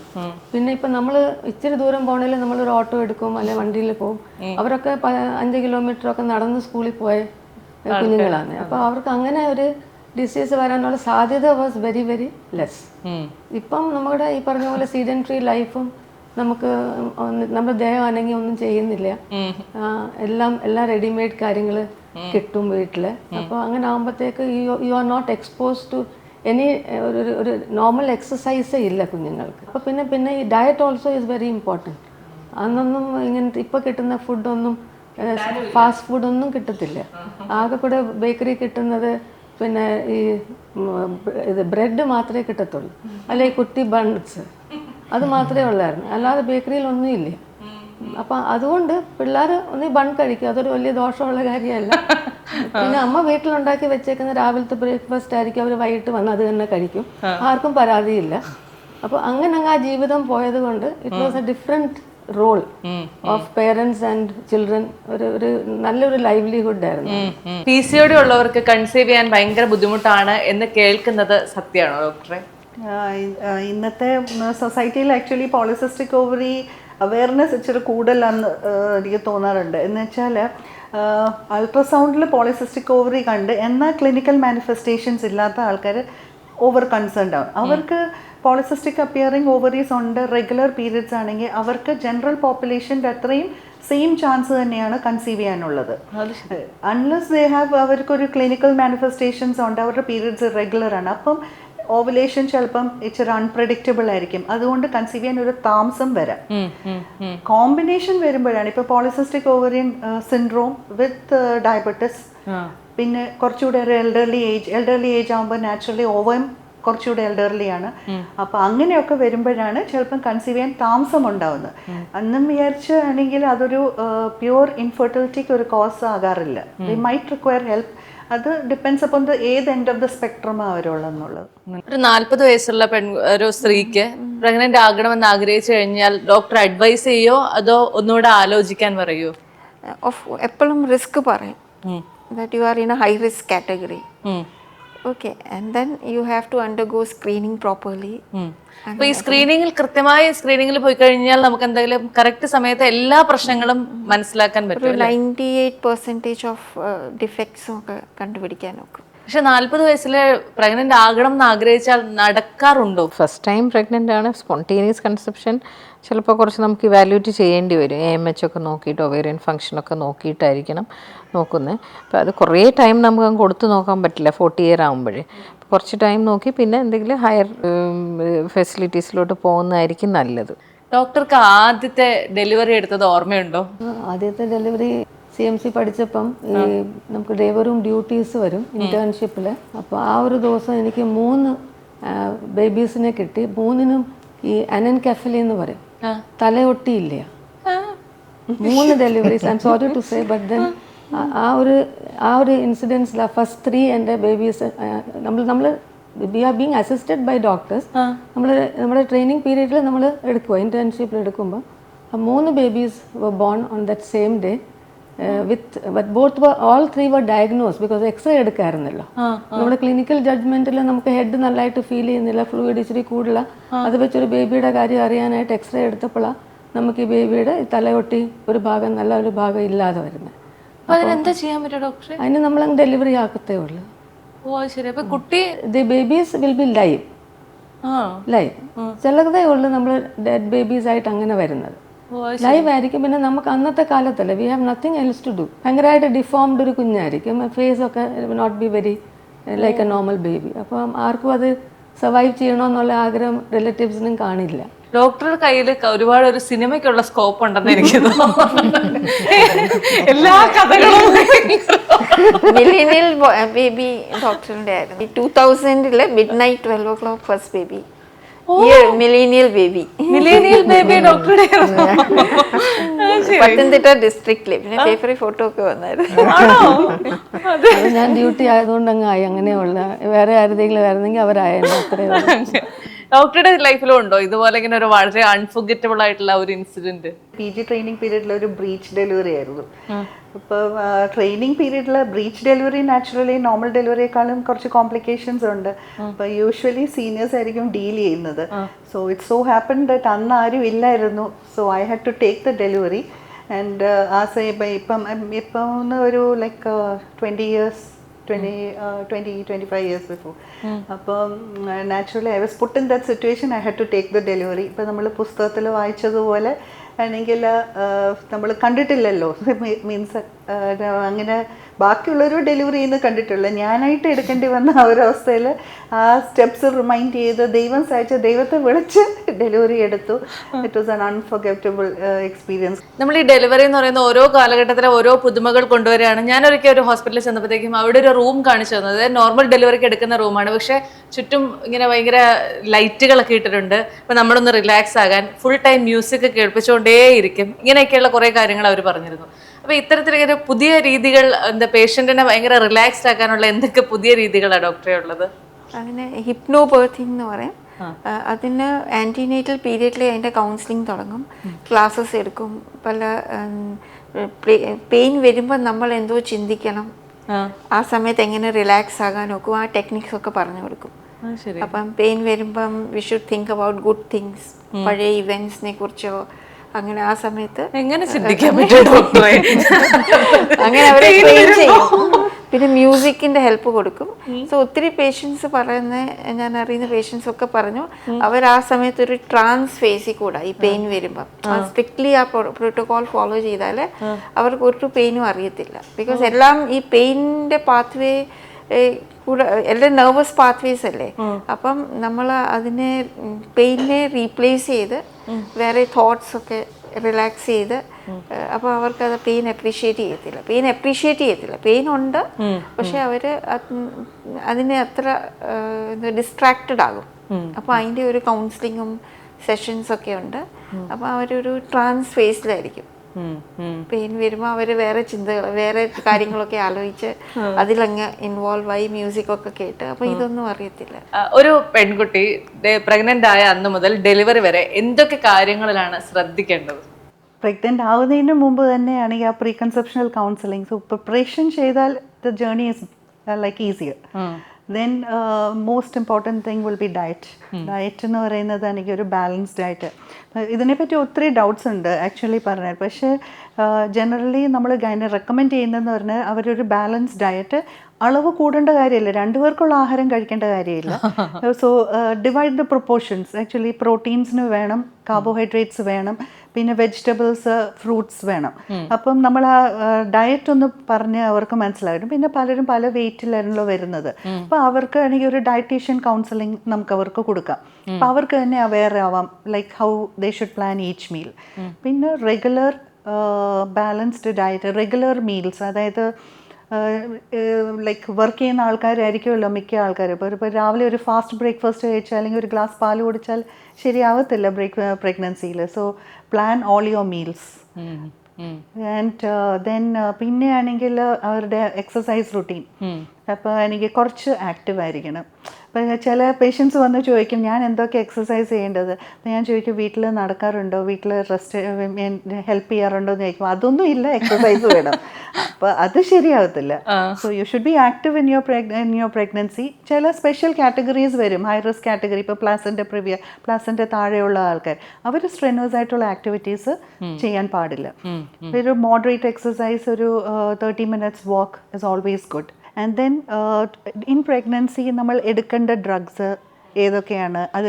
പിന്നെ ഇപ്പൊ നമ്മള് ഇച്ചിരി ദൂരം പോകണമെങ്കിൽ നമ്മളൊരു ഓട്ടോ എടുക്കും അല്ലെ വണ്ടിയിൽ പോകും. അവരൊക്കെ 5 കിലോമീറ്റർ ഒക്കെ നടന്ന് സ്കൂളിൽ പോയ കുഞ്ഞുങ്ങളാണ്. അപ്പൊ അവർക്ക് അങ്ങനെ ഒരു ഡിസീസ് വരാനുള്ള സാധ്യത വാസ് വെരി വെരി ലെസ്. ഇപ്പം നമ്മുടെ ഈ പറഞ്ഞ പോലെ സീഡൻറ്ററി ലൈഫും നമുക്ക് നമ്മുടെ ദേഹം അനങ്ങി ഒന്നും ചെയ്യുന്നില്ല, എല്ലാം റെഡിമെയ്ഡ് കാര്യങ്ങൾ കിട്ടും വീട്ടില്. അപ്പോൾ അങ്ങനെ ആകുമ്പോഴത്തേക്ക് you are not expose to any ഒരു നോർമൽ എക്സസൈസേ ഇല്ല കുഞ്ഞുങ്ങൾക്ക്. അപ്പോൾ പിന്നെ ഈ diet also is very important. അന്നൊന്നും ഇങ്ങനത്തെ ഇപ്പോൾ കിട്ടുന്ന ഫുഡൊന്നും ഫാസ്റ്റ് ഫുഡൊന്നും കിട്ടത്തില്ല. ആകെ കൂടെ ബേക്കറി കിട്ടുന്നത് പിന്നെ ഈ ഇത് ബ്രെഡ് മാത്രമേ കിട്ടത്തുള്ളൂ, അല്ലെ ഈ കുട്ടി ബൺസ്, അത് മാത്രമേ ഉള്ളായിരുന്നു. അല്ലാതെ ബേക്കറിയിലൊന്നും ഇല്ല. അപ്പം അതുകൊണ്ട് പിള്ളേർ ഒന്ന് ബൺ കഴിക്കും, അതൊരു വലിയ ദോഷമുള്ള കാര്യമല്ല. പിന്നെ അമ്മ വീട്ടിലുണ്ടാക്കി വെച്ചേക്കുന്ന രാവിലത്തെ ബ്രേക്ക്ഫാസ്റ്റ് ആയിരിക്കും അവർ വൈകിട്ട് വന്ന് അത് തന്നെ കഴിക്കും, ആർക്കും പരാതിയില്ല. അപ്പോൾ അങ്ങനെ ആ ജീവിതം പോയത് കൊണ്ട് it was a different role of parents and children. ഒരു നല്ലൊരു ലൈവ്ലിഹുഡ് ആയിരുന്നു. PCOD ഉള്ളവർക്ക് കൺസീവ് ചെയ്യാൻ ഭയങ്കര ബുദ്ധിമുട്ടാണ് എന്ന് കേൾക്കുന്നത് സത്യമാണോ ഡോക്ടറെ? ഇന്നത്തെ സൊസൈറ്റിയിൽ ആക്ച്വലി പോളിസിസ്റ്റിക് ഓവറി അവയർനെസ് ഇച്ചിരി കൂടുതലാണെന്ന് എനിക്ക് തോന്നാറുണ്ട്. എന്ന് വെച്ചാൽ അൾട്രാസൗണ്ടിൽ പോളിസിസ്റ്റിക് ഓവറി കണ്ട് എന്നാൽ ക്ലിനിക്കൽ മാനിഫെസ്റ്റേഷൻസ് ഇല്ലാത്ത ആൾക്കാർ ഓവർ കൺസേൺഡ് ആവും. അവർക്ക് പോളിസിസ്റ്റിക് അപ്പിയറിംഗ് ഓവറീസ് ഉണ്ട്, റെഗുലർ പീരിയഡ്സ് ആണെങ്കിൽ അവർക്ക് ജനറൽ പോപ്പുലേഷൻ്റെ അത്രയും സെയിം ചാൻസ് തന്നെയാണ് കൺസീവ് ചെയ്യാനുള്ളത്. അൺലെസ് ദേ ഹാവ് അവർക്കൊരു ക്ലിനിക്കൽ മാനിഫെസ്റ്റേഷൻസ് ഉണ്ട്, അവരുടെ പീരിയഡ്സ് റെഗുലർ ആണ്. അപ്പം ഓവുലേഷൻ ചിലപ്പം ഇച്ചിരി അൺപ്രഡിക്റ്റബിൾ ആയിരിക്കും, അതുകൊണ്ട് കൺസീവ് ചെയ്യാൻ ഒരു താമസം വരാം. കോമ്പിനേഷൻ വരുമ്പോഴാണ് ഇപ്പോൾ പോളിസിസ്റ്റിക് ഓവറിയൻ സിൻഡ്രോം വിത്ത് ഡയബറ്റിസ്, പിന്നെ കുറച്ചുകൂടെ ഒരു എൽഡർലി ഏജ് ആകുമ്പോൾ നാച്ചുറലി ഓവം കുറച്ചുകൂടെ എൽഡർലി ആണ്. അപ്പോൾ അങ്ങനെയൊക്കെ വരുമ്പോഴാണ് ചിലപ്പം കൺസീവ് ചെയ്യാൻ താമസം ഉണ്ടാവുന്നത്. അന്നും വിചാരിച്ചാണെങ്കിൽ അതൊരു പ്യുവർ ഇൻഫെർട്ടിലിറ്റിക്ക് ഒരു കോസ് ആകാറില്ല. They might require help. അത് ഡിപ്പെൻസ് അപ്പോൺ ഏത് എൻഡ് ഓഫ് ദ സ്പെക്ട്രം അവരുള്ളതെന്നുള്ളത്. ഒരു 40 വയസ്സുള്ള ഒരു സ്ത്രീക്ക് പ്രഗ്നന്റ് ആകണമെന്ന് ആഗ്രഹിച്ചു കഴിഞ്ഞാൽ ഡോക്ടർ അഡ്വൈസ് ചെയ്യോ അതോ ഒന്നുകൂടെ ആലോചിക്കാൻ പറയോ? എപ്പോഴും റിസ്ക് പറയും, that you are in a high risk category. Okay, and then you have to undergo screening properly. അപ്പൊ ഈ സ്ക്രീനിങ്ങിൽ കൃത്യമായ സ്ക്രീനിങ്ങിൽ പോയി കഴിഞ്ഞാൽ നമുക്ക് എന്തെങ്കിലും കറക്റ്റ് സമയത്ത് എല്ലാ പ്രശ്നങ്ങളും മനസ്സിലാക്കാൻ പറ്റും. 98% ഓഫ് ഡിഫക്ട്സും ഒക്കെ കണ്ടുപിടിക്കാൻ നോക്കും. പക്ഷെ 40 വയസ്സിൽ പ്രഗ്നന്റ് ആകണം എന്ന് ആഗ്രഹിച്ചാൽ നടക്കാറുണ്ടോ? ഫസ്റ്റ് ടൈം പ്രഗ്നൻ്റ് ആണ്, സ്പോണ്ടേനിയസ് കൺസെപ്ഷൻ ചിലപ്പോൾ കുറച്ച് നമുക്ക് ഇവാലുവേറ്റ് ചെയ്യേണ്ടി വരും. AMH ഒക്കെ നോക്കിയിട്ട് ഒവേറിയൻ ഫംഗ്ഷനൊക്കെ നോക്കിയിട്ടായിരിക്കണം നോക്കുന്നത്. അപ്പോൾ അത് കുറേ ടൈം നമുക്ക് കൊടുത്ത് നോക്കാൻ പറ്റില്ല 40 ഇയർ ആകുമ്പോഴേ. കുറച്ച് ടൈം നോക്കി പിന്നെ എന്തെങ്കിലും ഹയർ ഫെസിലിറ്റീസിലോട്ട് പോകുന്നതായിരിക്കും നല്ലത്. ഡോക്ടർക്ക് ആദ്യത്തെ ഡെലിവറി എടുത്തത് ഓർമ്മയുണ്ടോ? ആദ്യത്തെ ഡെലിവറി CMC പഠിച്ചപ്പം ഈ നമുക്ക് ഡേവർ റൂം ഡ്യൂട്ടീസ് വരും ഇന്റേൺഷിപ്പിൽ. അപ്പോൾ ആ ഒരു ദിവസം എനിക്ക് 3 ബേബീസിനെ കിട്ടി. 3നും ഈ അനൻകെഫലി എന്ന് പറയും, തലയൊട്ടിയില്ല. 3 deliveries. I am sorry to say, but then ആ ഒരു ഇൻസിഡൻസിൽ ഫസ്റ്റ് 3 എൻ്റെ ബേബീസ് നമ്മൾ we are being assisted by doctors. നമ്മുടെ ട്രെയിനിങ് പീരീഡിൽ നമ്മൾ എടുക്കുക, ഇന്റേൺഷിപ്പിൽ എടുക്കുമ്പോൾ 3 babies were born on that same day all 3 were diagnosed because X ray എടുക്കാറുണ്ടല്ലോ. നമ്മുടെ ക്ലിനിക്കൽ ജഡ്ജ്മെന്റിൽ നമുക്ക് ഹെഡ് നല്ലതായിട്ട് ഫീൽ ചെയ്യുന്നില്ല, ഫ്ലൂയിഡ് ഇച്ചിരി കൂടുതല. അത് വെച്ചൊരു ബേബിയുടെ കാര്യം അറിയാനായിട്ട് എക്സ്റേ എടുത്തപ്പോഴാണ് നമുക്ക് ഈ ബേബിയുടെ തലയൊട്ടി ഒരു ഭാഗം നല്ല ഒരു ഭാഗം ഇല്ലാതെ വരുന്നത്. അതിനെന്താ ചെയ്യാൻ പറ്റും ഡോക്ടറെ? അതിന് നമ്മൾ ഡെലിവറി ആക്കത്തേ ഉള്ളൂ. ഓ ശരി. അപ്പൊ കുട്ടി the babies will be live. ചിലതേ ഉള്ളൂ നമ്മൾ ഡെഡ് ബേബീസ് ആയിട്ട് അങ്ങനെ വരുന്നത്. ലൈവ് ആയിരിക്കും. പിന്നെ നമുക്ക് അന്നത്തെ കാലത്തല്ലേ, we have nothing else to do. ഭയങ്കരമായിട്ട് ഡിഫോംഡ് ഒരു കുഞ്ഞായിരിക്കും, ഫേസ് ഒക്കെ not be very like a normal baby. അപ്പം ആർക്കും അത് സർവൈവ് ചെയ്യണമെന്നുള്ള ആഗ്രഹം റിലേറ്റീവ്സിനും കാണില്ല. ഡോക്ടറുടെ കയ്യിൽ ഒരുപാട് ഒരു സിനിമയ്ക്കുള്ള സ്കോപ്പ് ഉണ്ടെന്ന് എനിക്ക് തോന്നുന്നു. എല്ലാ കഥകളും മില്ലേനിയൽ ബേബി ഡോക്ടറിന്റെ ആയിരുന്നു 2000 midnight 12 o'clock first baby. Millennial baby ഡോക്ടറുടെ പത്തനംതിട്ട ഡിസ്ട്രിക്റ്റില്. പിന്നെ പേപ്പറിൽ ഫോട്ടോ ഒക്കെ വന്നായിരുന്നു. അത് ഞാൻ ഡ്യൂട്ടി ആയതുകൊണ്ട് അങ്ങ് ആയി. അങ്ങനെയുള്ള വേറെ ആരുടെയെങ്കിലും ആയിരുന്നെങ്കിൽ അവരായിരുന്നു. അത്രയും ഡോക്ടറുടെ ലൈഫിലും ഉണ്ടോ ഇതുപോലെ ഇങ്ങനെ ഒരു വളരെ അൺഫർഗറ്റബിൾ ആയിട്ടുള്ള ഒരു ഇൻസിഡന്റ്? PG ട്രെയിനിങ് പീരീഡിൽ ഒരു ബ്രീച്ച് ഡെലിവറി ആയിരുന്നു. അപ്പോൾ ട്രെയിനിങ് പീരീഡിൽ ബ്രീച്ച് ഡെലിവറി നാച്ചുറലി നോർമൽ ഡെലിവറിയേക്കാളും കുറച്ച് കോംപ്ലിക്കേഷൻസ് ഉണ്ട്. അപ്പോൾ യൂഷ്വലി സീനിയേഴ്സ് ആയിരിക്കും ഡീൽ ചെയ്യുന്നത്. So it's so happen that അന്ന് ആരും ഇല്ലായിരുന്നു. So I had to take the delivery. And ഇപ്പം ഒരു ലൈക്ക് 25 years before. അപ്പം naturally I was put in that situation. I had to take the delivery. ഇപ്പം നമ്മൾ പുസ്തകത്തിൽ വായിച്ചതുപോലെ അല്ലെങ്കിൽ നമ്മൾ കണ്ടിട്ടില്ലല്ലോ. മീൻസ് അങ്ങനെ ബാക്കിയുള്ളൊരു ഡെലിവറി ചെയ്യുന്നത് കണ്ടിട്ടുള്ളൂ. ഞാനായിട്ട് എടുക്കേണ്ടി വന്ന ആ ഒരു അവസ്ഥയിൽ ആ സ്റ്റെപ്സ് റിമൈൻഡ് ചെയ്ത് ദൈവം സഹായിച്ച ദൈവത്തെ വിളിച്ച് ഡെലിവറി എടുത്തു. It was an unforgettable experience. നമ്മൾ ഈ ഡെലിവറി എന്ന് പറയുന്ന ഓരോ കാലഘട്ടത്തിലെ ഓരോ പുതുമകൾ കൊണ്ടുവരികയാണ്. ഞാനൊരിക്കൽ ഒരു ഹോസ്പിറ്റലിൽ ചെന്നപ്പോഴത്തേക്കും അവിടെ ഒരു റൂം കാണിച്ചു തന്നത് നോർമൽ ഡെലിവറിക്ക് എടുക്കുന്ന റൂമാണ്. പക്ഷെ ചുറ്റും ഇങ്ങനെ ഭയങ്കര ലൈറ്റുകളൊക്കെ ഇട്ടിട്ടുണ്ട്. അപ്പം നമ്മളൊന്ന് റിലാക്സ് ആകാൻ ഫുൾ ടൈം മ്യൂസിക് കേൾപ്പിച്ചുകൊണ്ടേയിരിക്കും. ഇങ്ങനെയൊക്കെയുള്ള കുറേ കാര്യങ്ങൾ അവർ പറഞ്ഞിരുന്നു. അപ്പോൾ ഇത്തരത്തിലൊരു പുതിയ രീതികൾ എന്താ പേഷ്യൻറ്റിനെ ഭയങ്കര റിലാക്സ്ഡ് ആക്കാനുള്ള എന്തൊക്കെ പുതിയ രീതികളാണ് ഡോക്ടറെ ഉള്ളത്? അങ്ങനെ ഹിപ്നോ ബർത്തിങ് എന്ന് പറയും. അതിന് ആൻറ്റിനേറ്റൽ പീരിയഡിൽ അതിൻ്റെ കൗൺസിലിംഗ് തുടങ്ങും, ക്ലാസ്സസ് എടുക്കും. പല പെയിൻ വരുമ്പോൾ നമ്മൾ എന്തോ ചിന്തിക്കണം, ആ സമയത്ത് എങ്ങനെ റിലാക്സ് ആകാൻ നോക്കും, ആ ടെക്നിക്സ് ഒക്കെ പറഞ്ഞു കൊടുക്കും. അപ്പം പെയിൻ വരുമ്പം we should think about good things, പഴയ ഇവൻറ്റ്സിനെ കുറിച്ചോ അങ്ങനെ ആ സമയത്ത് എങ്ങനെ ചിന്തിക്കാൻ പറ്റും ഡോക്ടറെ? അങ്ങനെ അവരെ ട്രെയിൻ ചെയ്യും. പിന്നെ മ്യൂസിക്കിന്റെ ഹെൽപ്പ് കൊടുക്കും. സോ ഒത്തിരി പേഷ്യൻസ് പറയുന്ന, ഞാൻ അറിയുന്ന പേഷ്യൻസ് ഒക്കെ പറഞ്ഞു അവർ ആ സമയത്ത് ഒരു ട്രാൻസ് ഫേസിൽ കൂടെ ഈ പെയിൻ വരുമ്പം സ്ട്രിക്ട്ലി ആ പ്രോട്ടോകോൾ ഫോളോ ചെയ്താൽ അവർക്ക് ഒരു പെയിനും അറിയത്തില്ല. ബിക്കോസ് എല്ലാം ഈ പെയിനിന്റെ പാത്വേ കൂടെ എല്ലാം നെർവസ് പാത്വേസ് അല്ലേ. അപ്പം നമ്മൾ അതിനെ പെയിനെ റീപ്ലേസ് ചെയ്ത് വേറെ തോട്ട്സ് ഒക്കെ റിലാക്സ് ചെയ്ത് അപ്പോൾ അവർക്ക് അത് പെയിൻ അപ്രീഷിയേറ്റ് ചെയ്യത്തില്ല. പെയിൻ ഉണ്ട്, പക്ഷെ അവർ അതിനെ അത്ര ഡിസ്ട്രാക്റ്റഡ് ആകും. അപ്പോൾ അതിൻ്റെ ഒരു കൗൺസിലിങ്ങും സെഷൻസ് ഒക്കെ ഉണ്ട്. അപ്പോൾ അവരൊരു ട്രാൻസ് ഫേസിലായിരിക്കും. പെയിൻ വരുമ്പോൾ അവർ വേറെ ചിന്തകൾ, വേറെ കാര്യങ്ങളൊക്കെ ആലോചിച്ച് അതിലങ്ങ് ഇൻവോൾവ് ആയി മ്യൂസിക് ഒക്കെ കേട്ട്. അപ്പോൾ ഇതൊന്നും അറിയത്തില്ല. ഒരു പെൺകുട്ടി പ്രഗ്നന്റ് ആയ അന്ന് മുതൽ ഡെലിവറി വരെ എന്തൊക്കെ കാര്യങ്ങളിലാണ് ശ്രദ്ധിക്കേണ്ടത്? പ്രഗ്നൻ്റ് ആവുന്നതിന് മുമ്പ് തന്നെയാണെങ്കിൽ ആ pre conceptional counselling. So preparation ചെയ്താൽ the journey is like easier. Then most important thing will be diet. Diet എന്ന് പറയുന്നത് എനിക്ക് ഒരു ബാലൻസ്ഡ് ഡയറ്റ്. ഇതിനെപ്പറ്റി ഒത്തിരി ഡൗട്ട്സ് ഉണ്ട് ആക്ച്വലി പറഞ്ഞാൽ. പക്ഷേ ജനറലി നമ്മൾ റെക്കമെൻഡ് ചെയ്യുന്നതെന്ന് പറഞ്ഞാൽ അവരൊരു ബാലൻസ്ഡ് ഡയറ്റ്, അളവ് കൂടേണ്ട കാര്യമില്ല, രണ്ടുപേർക്കുള്ള ആഹാരം കഴിക്കേണ്ട കാര്യമില്ല. So divide the proportions. Actually പ്രോട്ടീൻസിന് വേണം, കാർബോഹൈഡ്രേറ്റ്സ് വേണം, പിന്നെ വെജിറ്റബിൾസ്, ഫ്രൂട്ട്സ് വേണം. അപ്പം നമ്മൾ ആ ഡയറ്റ് ഒന്ന് പറഞ്ഞ് അവർക്ക് മനസ്സിലാകും. പിന്നെ പലരും പല വെയിറ്റിലാണല്ലോ വരുന്നത്. അപ്പോൾ അവർക്ക് ആണെങ്കിൽ ഒരു ഡയറ്റീഷ്യൻ കൗൺസിലിംഗ് നമുക്ക് അവർക്ക് കൊടുക്കാം. അപ്പം അവർക്ക് തന്നെ അവെയർ ആവാം, like how they should plan each meal. പിന്നെ regular balanced diet, regular meals, അതായത് ലൈക്ക് വർക്ക് ചെയ്യുന്ന ആൾക്കാരായിരിക്കുമല്ലോ മിക്ക ആൾക്കാരും. ഇപ്പോൾ രാവിലെ ഒരു ഫാസ്റ്റ് ബ്രേക്ക്ഫാസ്റ്റ് കഴിച്ചാൽ അല്ലെങ്കിൽ ഒരു ഗ്ലാസ് പാൽ കുടിച്ചാൽ ശരിയാവത്തില്ല പ്രഗ്നൻസിയിൽ. So plan all your meals. And then പിന്നെ ആണെങ്കിൽ അവരുടെ എക്സസൈസ് റുട്ടീൻ. അപ്പോൾ എനിക്ക് കുറച്ച് ആക്റ്റീവ് ആയിരിക്കണം. അപ്പം ചില പേഷ്യൻസ് വന്ന് ചോദിക്കും ഞാൻ എന്തൊക്കെ എക്സസൈസ് ചെയ്യേണ്ടത്. അപ്പം ഞാൻ ചോദിക്കും വീട്ടിൽ നടക്കാറുണ്ടോ, വീട്ടിൽ റെസ്റ്റ് ഹെൽപ്പ് ചെയ്യാറുണ്ടോ എന്ന് ചോദിക്കും. അതൊന്നും ഇല്ല, എക്സസൈസ് വേണം. അപ്പോൾ അത് ശരിയാവത്തില്ല. So you should be active in your pregnancy. ചില സ്പെഷ്യൽ കാറ്റഗറീസ് വരും, ഹൈ റിസ്ക് കാറ്റഗറി. ഇപ്പോൾ പ്ലാസൻ്റെ താഴെയുള്ള ആൾക്കാർ, അവർ സ്ട്രെനേഴ്സ് ആയിട്ടുള്ള ആക്ടിവിറ്റീസ് ചെയ്യാൻ പാടില്ല. ഒരു മോഡറേറ്റ് എക്സസൈസ്, ഒരു 30 minutes walk is always good. And then in pregnancy നമ്മൾ എടുക്കേണ്ട ഡ്രഗ്സ് ഏതൊക്കെയാണ്, അത്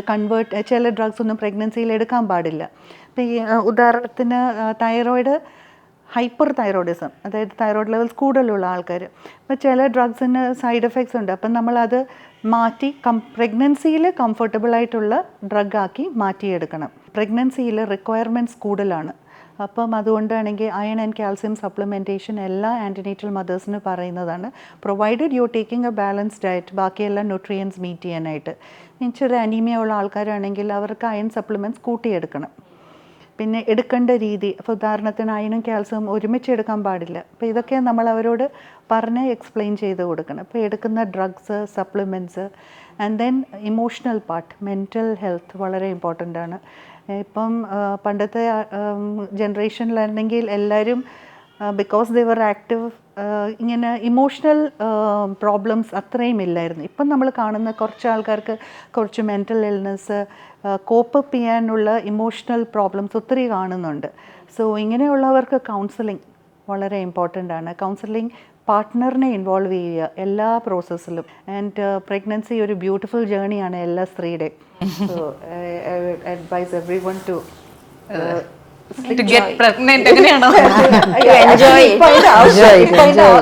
ചില ഡ്രഗ്സ് ഒന്നും പ്രഗ്നൻസിയിൽ എടുക്കാൻ പാടില്ല. ഇപ്പം ഈ ഉദാഹരണത്തിന് തൈറോയിഡ്, ഹൈപ്പർ തൈറോയിഡിസം, അതായത് തൈറോയിഡ് ലെവൽസ് കൂടുതലുള്ള ആൾക്കാർ, അപ്പോൾ ചില ഡ്രഗ്സിന് സൈഡ് എഫക്ട്സ് ഉണ്ട്. അപ്പം നമ്മളത് മാറ്റി പ്രഗ്നൻസിയിൽ കംഫർട്ടബിൾ ആയിട്ടുള്ള ഡ്രഗ് ആക്കി മാറ്റിയെടുക്കണം. പ്രഗ്നൻസിയിൽ റിക്വയർമെൻറ്റ്സ് കൂടുതലാണ്. അപ്പം അതുകൊണ്ടാണെങ്കിൽ അയൺ ആൻഡ് കാൽസ്യം സപ്ലിമെൻറ്റേഷൻ എല്ലാ ആൻറ്റിനേറ്റൽ മദേഴ്സിന് പറയുന്നതാണ്. Provided U taking A balance diet, ബാക്കിയെല്ലാം ന്യൂട്രിയൻസ് മീറ്റ് ചെയ്യാനായിട്ട്. ചെറിയ അനീമിയ ഉള്ള ആൾക്കാരാണെങ്കിൽ അവർക്ക് അയൺ സപ്ലിമെൻറ്റ്സ് കൂട്ടിയെടുക്കണം. പിന്നെ എടുക്കേണ്ട രീതി, അപ്പോൾ ഉദാഹരണത്തിന് അയണും കാൽസ്യവും ഒരുമിച്ച് എടുക്കാൻ പാടില്ല. അപ്പോൾ ഇതൊക്കെ നമ്മൾ അവരോട് പറഞ്ഞ് എക്സ്പ്ലെയിൻ ചെയ്ത് കൊടുക്കണം. അപ്പോൾ എടുക്കുന്ന drugs, supplements, and then emotional part, mental health വളരെ ഇമ്പോർട്ടൻ്റ് ആണ്. ഇപ്പം പണ്ടത്തെ ജനറേഷനിലാണെങ്കിൽ എല്ലാവരും ബിക്കോസ് ദേ വർ ആക്റ്റീവ്, ഇങ്ങനെ ഇമോഷണൽ പ്രോബ്ലംസ് അത്രയും ഇല്ലായിരുന്നു. ഇപ്പം നമ്മൾ കാണുന്ന കുറച്ച് ആൾക്കാർക്ക് കുറച്ച് മെൻറ്റൽ ഇൽനെസ്, കോപ്പപ്പ് ചെയ്യാനുള്ള ഇമോഷണൽ പ്രോബ്ലംസ് ഒത്തിരി കാണുന്നുണ്ട്. സോ ഇങ്ങനെയുള്ളവർക്ക് കൗൺസിലിംഗ് വളരെ ഇമ്പോർട്ടൻ്റ് ആണ്. കൗൺസിലിംഗ് പാർട്ട്ണറിനെ ഇൻവോൾവ് ചെയ്യുക എല്ലാ പ്രോസസ്സിലും. ആൻഡ് പ്രഗ്നൻസി ഒരു ബ്യൂട്ടിഫുൾ ജേണിയാണ് എല്ലാ സ്ത്രീയുടെയും. So I would advise everyone to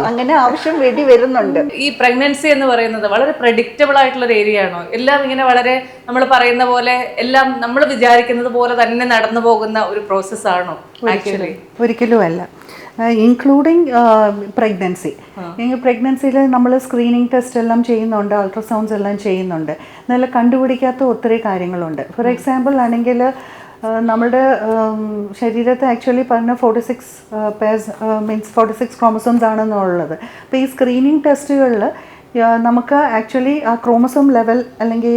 അങ്ങനെ ആവശ്യം വേണ്ടി വരുന്നുണ്ട്. ഈ പ്രഗ്നൻസി എന്ന് പറയുന്നത് വളരെ പ്രഡിക്റ്റബിൾ ആയിട്ടുള്ള ഒരു ഏരിയ ആണോ? എല്ലാം ഇങ്ങനെ വളരെ നമ്മൾ പറയുന്ന പോലെ എല്ലാം നമ്മൾ വിചാരിക്കുന്നത് പോലെ തന്നെ നടന്നു പോകുന്ന ഒരു പ്രോസസ് ആണോ? ആക്ച്വലി ഒരിക്കലും അല്ല. Including pregnancy. പ്രഗ്നൻസിയിൽ നമ്മൾ സ്ക്രീനിങ് ടെസ്റ്റ് എല്ലാം ചെയ്യുന്നുണ്ട്, അൾട്രാസൗണ്ട്സ് എല്ലാം ചെയ്യുന്നുണ്ട്. നല്ല കണ്ടുപിടിക്കാത്ത ഒത്തിരി കാര്യങ്ങളുണ്ട്. ഫോർ എക്സാമ്പിൾ ആണെങ്കിൽ നമ്മുടെ ശരീരത്തെ ആക്ച്വലി പറഞ്ഞ 46 പേഴ്സ് മീൻസ് 46 ക്രോമസോംസ് ആണെന്നുള്ളത്. അപ്പോൾ ഈ സ്ക്രീനിങ് ടെസ്റ്റുകളിൽ നമുക്ക് ആക്ച്വലി ആ ക്രോമസോം ലെവൽ അല്ലെങ്കിൽ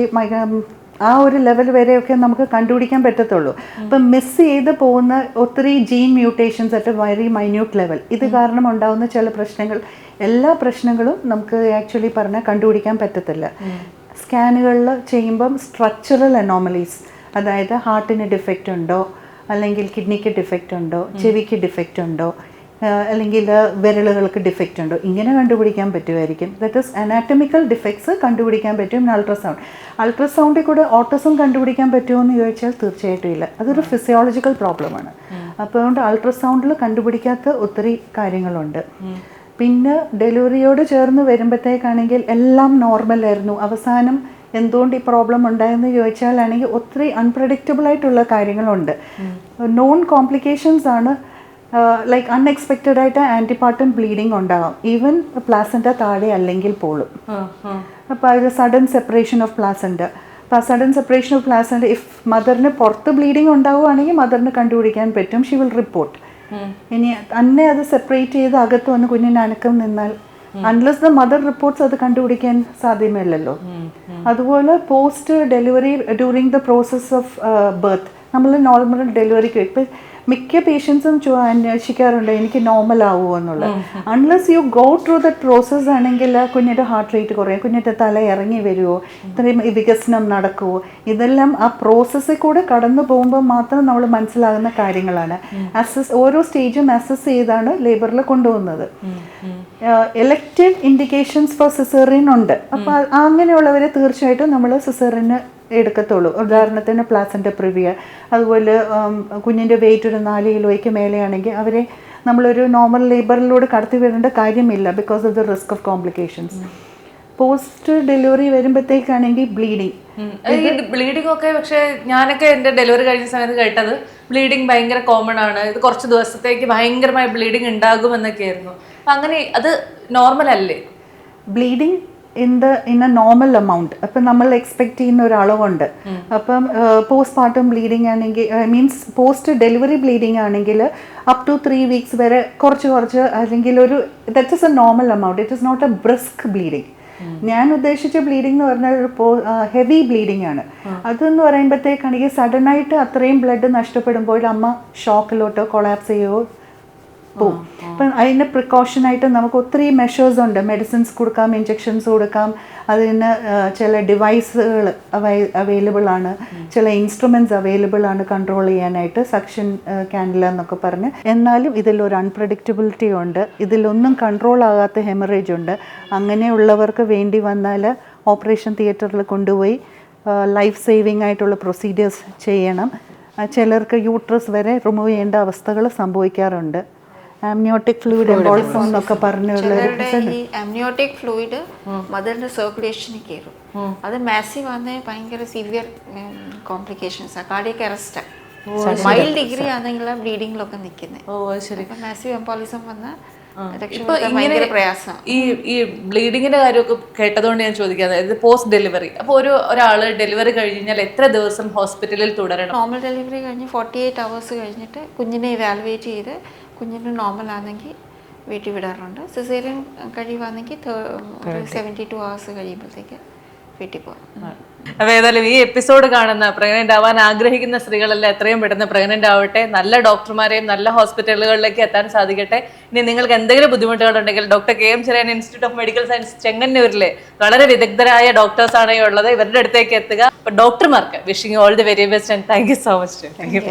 ആ ഒരു ലെവൽ വരെയൊക്കെ നമുക്ക് കണ്ടുപിടിക്കാൻ പറ്റത്തുള്ളൂ. അപ്പം മിസ് ചെയ്ത് പോകുന്ന ഒത്തിരി gene mutations at very minute level, ഇത് കാരണം ഉണ്ടാകുന്ന ചില പ്രശ്നങ്ങൾ, എല്ലാ പ്രശ്നങ്ങളും നമുക്ക് ആക്ച്വലി പറഞ്ഞാൽ കണ്ടുപിടിക്കാൻ പറ്റത്തില്ല. സ്കാനുകളിൽ ചെയ്യുമ്പം സ്ട്രക്ചറൽ അനോമലീസ്, അതായത് ഹാർട്ടിന് ഡിഫക്റ്റ് ഉണ്ടോ, അല്ലെങ്കിൽ കിഡ്നിക്ക് ഡിഫക്റ്റ് ഉണ്ടോ, ചെവിക്ക് ഡിഫക്റ്റ് ഉണ്ടോ, അല്ലെങ്കിൽ വിരലുകൾക്ക് ഡിഫക്റ്റ് ഉണ്ടോ, ഇങ്ങനെ കണ്ടുപിടിക്കാൻ പറ്റുമായിരിക്കും. ദാറ്റ് ഈസ് അനാറ്റമിക്കൽ ഡിഫക്ട്സ് കണ്ടുപിടിക്കാൻ പറ്റും അൾട്രാസൗണ്ട്. അൾട്രാസൗണ്ടിൽ കൂടെ ഓട്ടിസം കണ്ടുപിടിക്കാൻ പറ്റുമോ എന്ന് ചോദിച്ചാൽ തീർച്ചയായിട്ടും ഇല്ല. അതൊരു ഫിസിയോളജിക്കൽ പ്രോബ്ലമാണ്. അപ്പോൾ അതുകൊണ്ട് അൾട്രാസൗണ്ടിൽ കണ്ടുപിടിക്കാത്ത ഒത്തിരി കാര്യങ്ങളുണ്ട്. പിന്നെ ഡെലിവറിയോട് ചേർന്ന് വരുമ്പോഴത്തേക്കാണെങ്കിൽ എല്ലാം നോർമലായിരുന്നു. അവസാനം എന്തുകൊണ്ട് ഈ പ്രോബ്ലം ഉണ്ടായെന്ന് ചോദിച്ചാലാണെങ്കിൽ ഒത്തിരി അൺപ്രഡിക്റ്റബിൾ ആയിട്ടുള്ള കാര്യങ്ങളുണ്ട്. നോൺ കോംപ്ലിക്കേഷൻസ് ആണ്. ലൈക്ക് അൺഎക്സ്പെക്റ്റഡ് ആയിട്ട് ആൻറ്റിപാർട്ടം ബ്ലീഡിങ് ഉണ്ടാകാം, ഈവൻ പ്ലാസൻ്റ താഴെ അല്ലെങ്കിൽ പോലും. അപ്പോൾ അത് സഡൻ സെപ്പറേഷൻ ഓഫ് പ്ലാസൻ്റ. അപ്പോൾ ആ sudden separation of placenta if മദറിന് പുറത്ത് ബ്ലീഡിങ് ഉണ്ടാവുകയാണെങ്കിൽ മദറിന് കണ്ടുപിടിക്കാൻ പറ്റും, ഷി വിൽ റിപ്പോർട്ട്. ഇനി തന്നെ അത് സെപ്പറേറ്റ് ചെയ്ത് അകത്ത് വന്ന് കുഞ്ഞിന് അനക്കം നിന്നാൽ അൺലെസ് ദ മദർ റിപ്പോർട്ട്സ് അത് കണ്ടുപിടിക്കാൻ സാധ്യമല്ലല്ലോ. അതുപോലെ post delivery during the process of birth, നമ്മൾ നോർമൽ ഡെലിവറിക്ക് ഇപ്പം മിക്ക പേഷ്യൻസും അന്വേഷിക്കാറുണ്ട് എനിക്ക് നോർമൽ ആവുമോ എന്നുള്ളത്. Unless you go through that process ആണെങ്കിൽ കുഞ്ഞിൻ്റെ ഹാർട്ട് റേറ്റ് കുറയും, കുഞ്ഞിൻ്റെ തല ഇറങ്ങി വരുമോ, ഇത്രയും വികസനം നടക്കുമോ, ഇതെല്ലാം ആ പ്രോസസ്സിൽ കൂടെ കടന്നു പോകുമ്പോൾ മാത്രം നമ്മൾ മനസ്സിലാകുന്ന കാര്യങ്ങളാണ്. ഓരോ സ്റ്റേജും അസസ് ചെയ്താണ് ലേബറിൽ കൊണ്ടുപോകുന്നത്. എലക്റ്റീവ് ഇൻഡിക്കേഷൻസ് ഫോർ സിസേറിയൻ ഉണ്ട്. അപ്പോൾ അങ്ങനെയുള്ളവരെ തീർച്ചയായിട്ടും നമ്മൾ സിസേറിയന് എടുക്കത്തുള്ളൂ. ഉദാഹരണത്തിന് പ്ലാസൻ്റ പ്രിവിയ, അതുപോലെ കുഞ്ഞിൻ്റെ വെയിറ്റ് ഒരു 4 കിലോയ്ക്ക് മേലെയാണെങ്കിൽ അവരെ നമ്മളൊരു നോർമൽ ലേബറിലൂടെ കടത്തി വരേണ്ട കാര്യമില്ല, because of the risk of complications. Post delivery വരുമ്പോഴത്തേക്കാണെങ്കിൽ ബ്ലീഡിംഗ് ഒക്കെ, പക്ഷേ ഞാനൊക്കെ എൻ്റെ ഡെലിവറി കഴിഞ്ഞ സമയത്ത് കേട്ടത് ബ്ലീഡിങ് ഭയങ്കര കോമൺ ആണ്, ഇത് കുറച്ച് ദിവസത്തേക്ക് ഭയങ്കരമായ ബ്ലീഡിങ് ഉണ്ടാകുമെന്നൊക്കെയായിരുന്നു. അപ്പം അങ്ങനെ അത് നോർമൽ അല്ലേ? Bleeding in a normal amount. അപ്പം നമ്മൾ എക്സ്പെക്ട് ചെയ്യുന്ന ഒരളവുണ്ട്. അപ്പം പോസ്റ്റ് പാർട്ടം ബ്ലീഡിങ് ആണെങ്കിൽ, മീൻസ് പോസ്റ്റ് ഡെലിവറി ബ്ലീഡിങ് ആണെങ്കിൽ അപ് ടു 3 weeks വരെ കുറച്ച് അല്ലെങ്കിൽ ഒരു that is a normal amount. It is not a brisk bleeding. ഞാൻ ഉദ്ദേശിച്ച ബ്ലീഡിംഗ് എന്ന് പറഞ്ഞാൽ ഒരു ഹെവി ബ്ലീഡിംഗ് ആണ്. അതെന്ന് പറയുമ്പോഴത്തേക്കാണെങ്കിൽ സഡനായിട്ട് അത്രയും ബ്ലഡ് നഷ്ടപ്പെടുമ്പോൾ അമ്മ ഷോക്കിലോട്ടോ കൊളാപ്സ് ചെയ്യുമോ പോവും. അപ്പം അതിന് പ്രിക്കോഷനായിട്ട് നമുക്ക് ഒത്തിരി മെഷേഴ്സ് ഉണ്ട്. മെഡിസിൻസ് കൊടുക്കാം, ഇഞ്ചെക്ഷൻസ് കൊടുക്കാം, അതിന് ചില ഡിവൈസുകൾ അവൈലബിൾ ആണ്, ചില ഇൻസ്ട്രുമെൻറ്റ്സ് അവൈലബിൾ ആണ് കൺട്രോൾ ചെയ്യാനായിട്ട്, സക്ഷൻ ക്യാൻഡില എന്നൊക്കെ പറഞ്ഞ്. എന്നാലും ഇതിലൊരു അൺപ്രഡിക്റ്റബിലിറ്റി ഉണ്ട്, ഇതിലൊന്നും കൺട്രോൾ ആകാത്ത ഹെമറേജ് ഉണ്ട്. അങ്ങനെയുള്ളവർക്ക് വേണ്ടി വന്നാൽ ഓപ്പറേഷൻ തിയേറ്ററിൽ കൊണ്ടുപോയി ലൈഫ് സേവിങ് ആയിട്ടുള്ള പ്രൊസീജിയേഴ്സ് ചെയ്യണം. ചിലർക്ക് യൂട്രസ് വരെ റിമൂവ് ചെയ്യേണ്ട അവസ്ഥകൾ സംഭവിക്കാറുണ്ട്. ആംനിയോട്ടിക് ഫ്ലൂയിഡ് എംബോളിസം എന്നൊക്കെ പറഞ്ഞുള്ള ഈ ആംനിയോട്ടിക് ഫ്ലൂയിഡ് മദറിന്റെ സർക്കുലേഷനിൽ കയറും. അത് മാസീവ് ആണെങ്കിൽ ഭയങ്കര സിവിയർ കോംപ്ലിക്കേഷൻസാണ്, കാർഡിയക് അറസ്റ്റ്. മൈൽഡ് ഡിഗ്രി ആണെങ്കിലും ബ്ലീഡിങ്ങിലൊക്കെ നിൽക്കുന്നത്. ഓ അത് ശരി. അപ്പം മാസീവ് എംബോളിസം വന്നാൽ ഇപ്പൊ രക്ഷപ്പെടുത്താൻ ഇങ്ങനെ ഭയങ്കര പ്രയാസം. ഈ ബ്ലീഡിങ്ങിന്റെ കാര്യമൊക്കെ കേട്ടതുകൊണ്ട് ഞാൻ ചോദിക്കാതെ, ഇത് പോസ്റ്റ് ഡെലിവറി, അപ്പോൾ ഒരാള് ഡെലിവറി കഴിഞ്ഞാൽ എത്ര ദിവസം ഹോസ്പിറ്റലിൽ തുടരണം? നോർമൽ ഡെലിവറി കഴിഞ്ഞ് 48 hours കഴിഞ്ഞിട്ട് കുഞ്ഞിനെ ഇവാലുവേറ്റ് ചെയ്ത് കുഞ്ഞിന് നോർമൽ ആണെങ്കിൽ വീട്ടിൽ വിടാറുണ്ട്. സിസേറിയൻ കഴിയുവാണെങ്കിൽ 72 hours കഴിയുമ്പോഴത്തേക്ക് വീട്ടിൽ പോകാം. അപ്പോൾ ഏതായാലും ഈ എപ്പിസോഡ് കാണുന്ന പ്രഗ്നന്റ് ആവാൻ ആഗ്രഹിക്കുന്ന സ്ത്രീകളെല്ലാം എത്രയും പെട്ടെന്ന് പ്രഗ്നന്റ് ആവട്ടെ, നല്ല ഡോക്ടർമാരെയും നല്ല ഹോസ്പിറ്റലുകളിലേക്ക് എത്താൻ സാധിക്കട്ടെ. ഇനി നിങ്ങൾക്ക് എന്തെങ്കിലും ബുദ്ധിമുട്ടുകളുണ്ടെങ്കിൽ doctor KM Cherian institute of medical science ചെങ്ങന്നൂരിലെ വളരെ വിദഗ്ധരായ ഡോക്ടേഴ്സാണ് ഉള്ളത്, ഇവരുടെ അടുത്തേക്ക് എത്തുക. അപ്പോൾ ഡോക്ടർമാർക്ക് wishing all the very best and thank you so much. Thank U.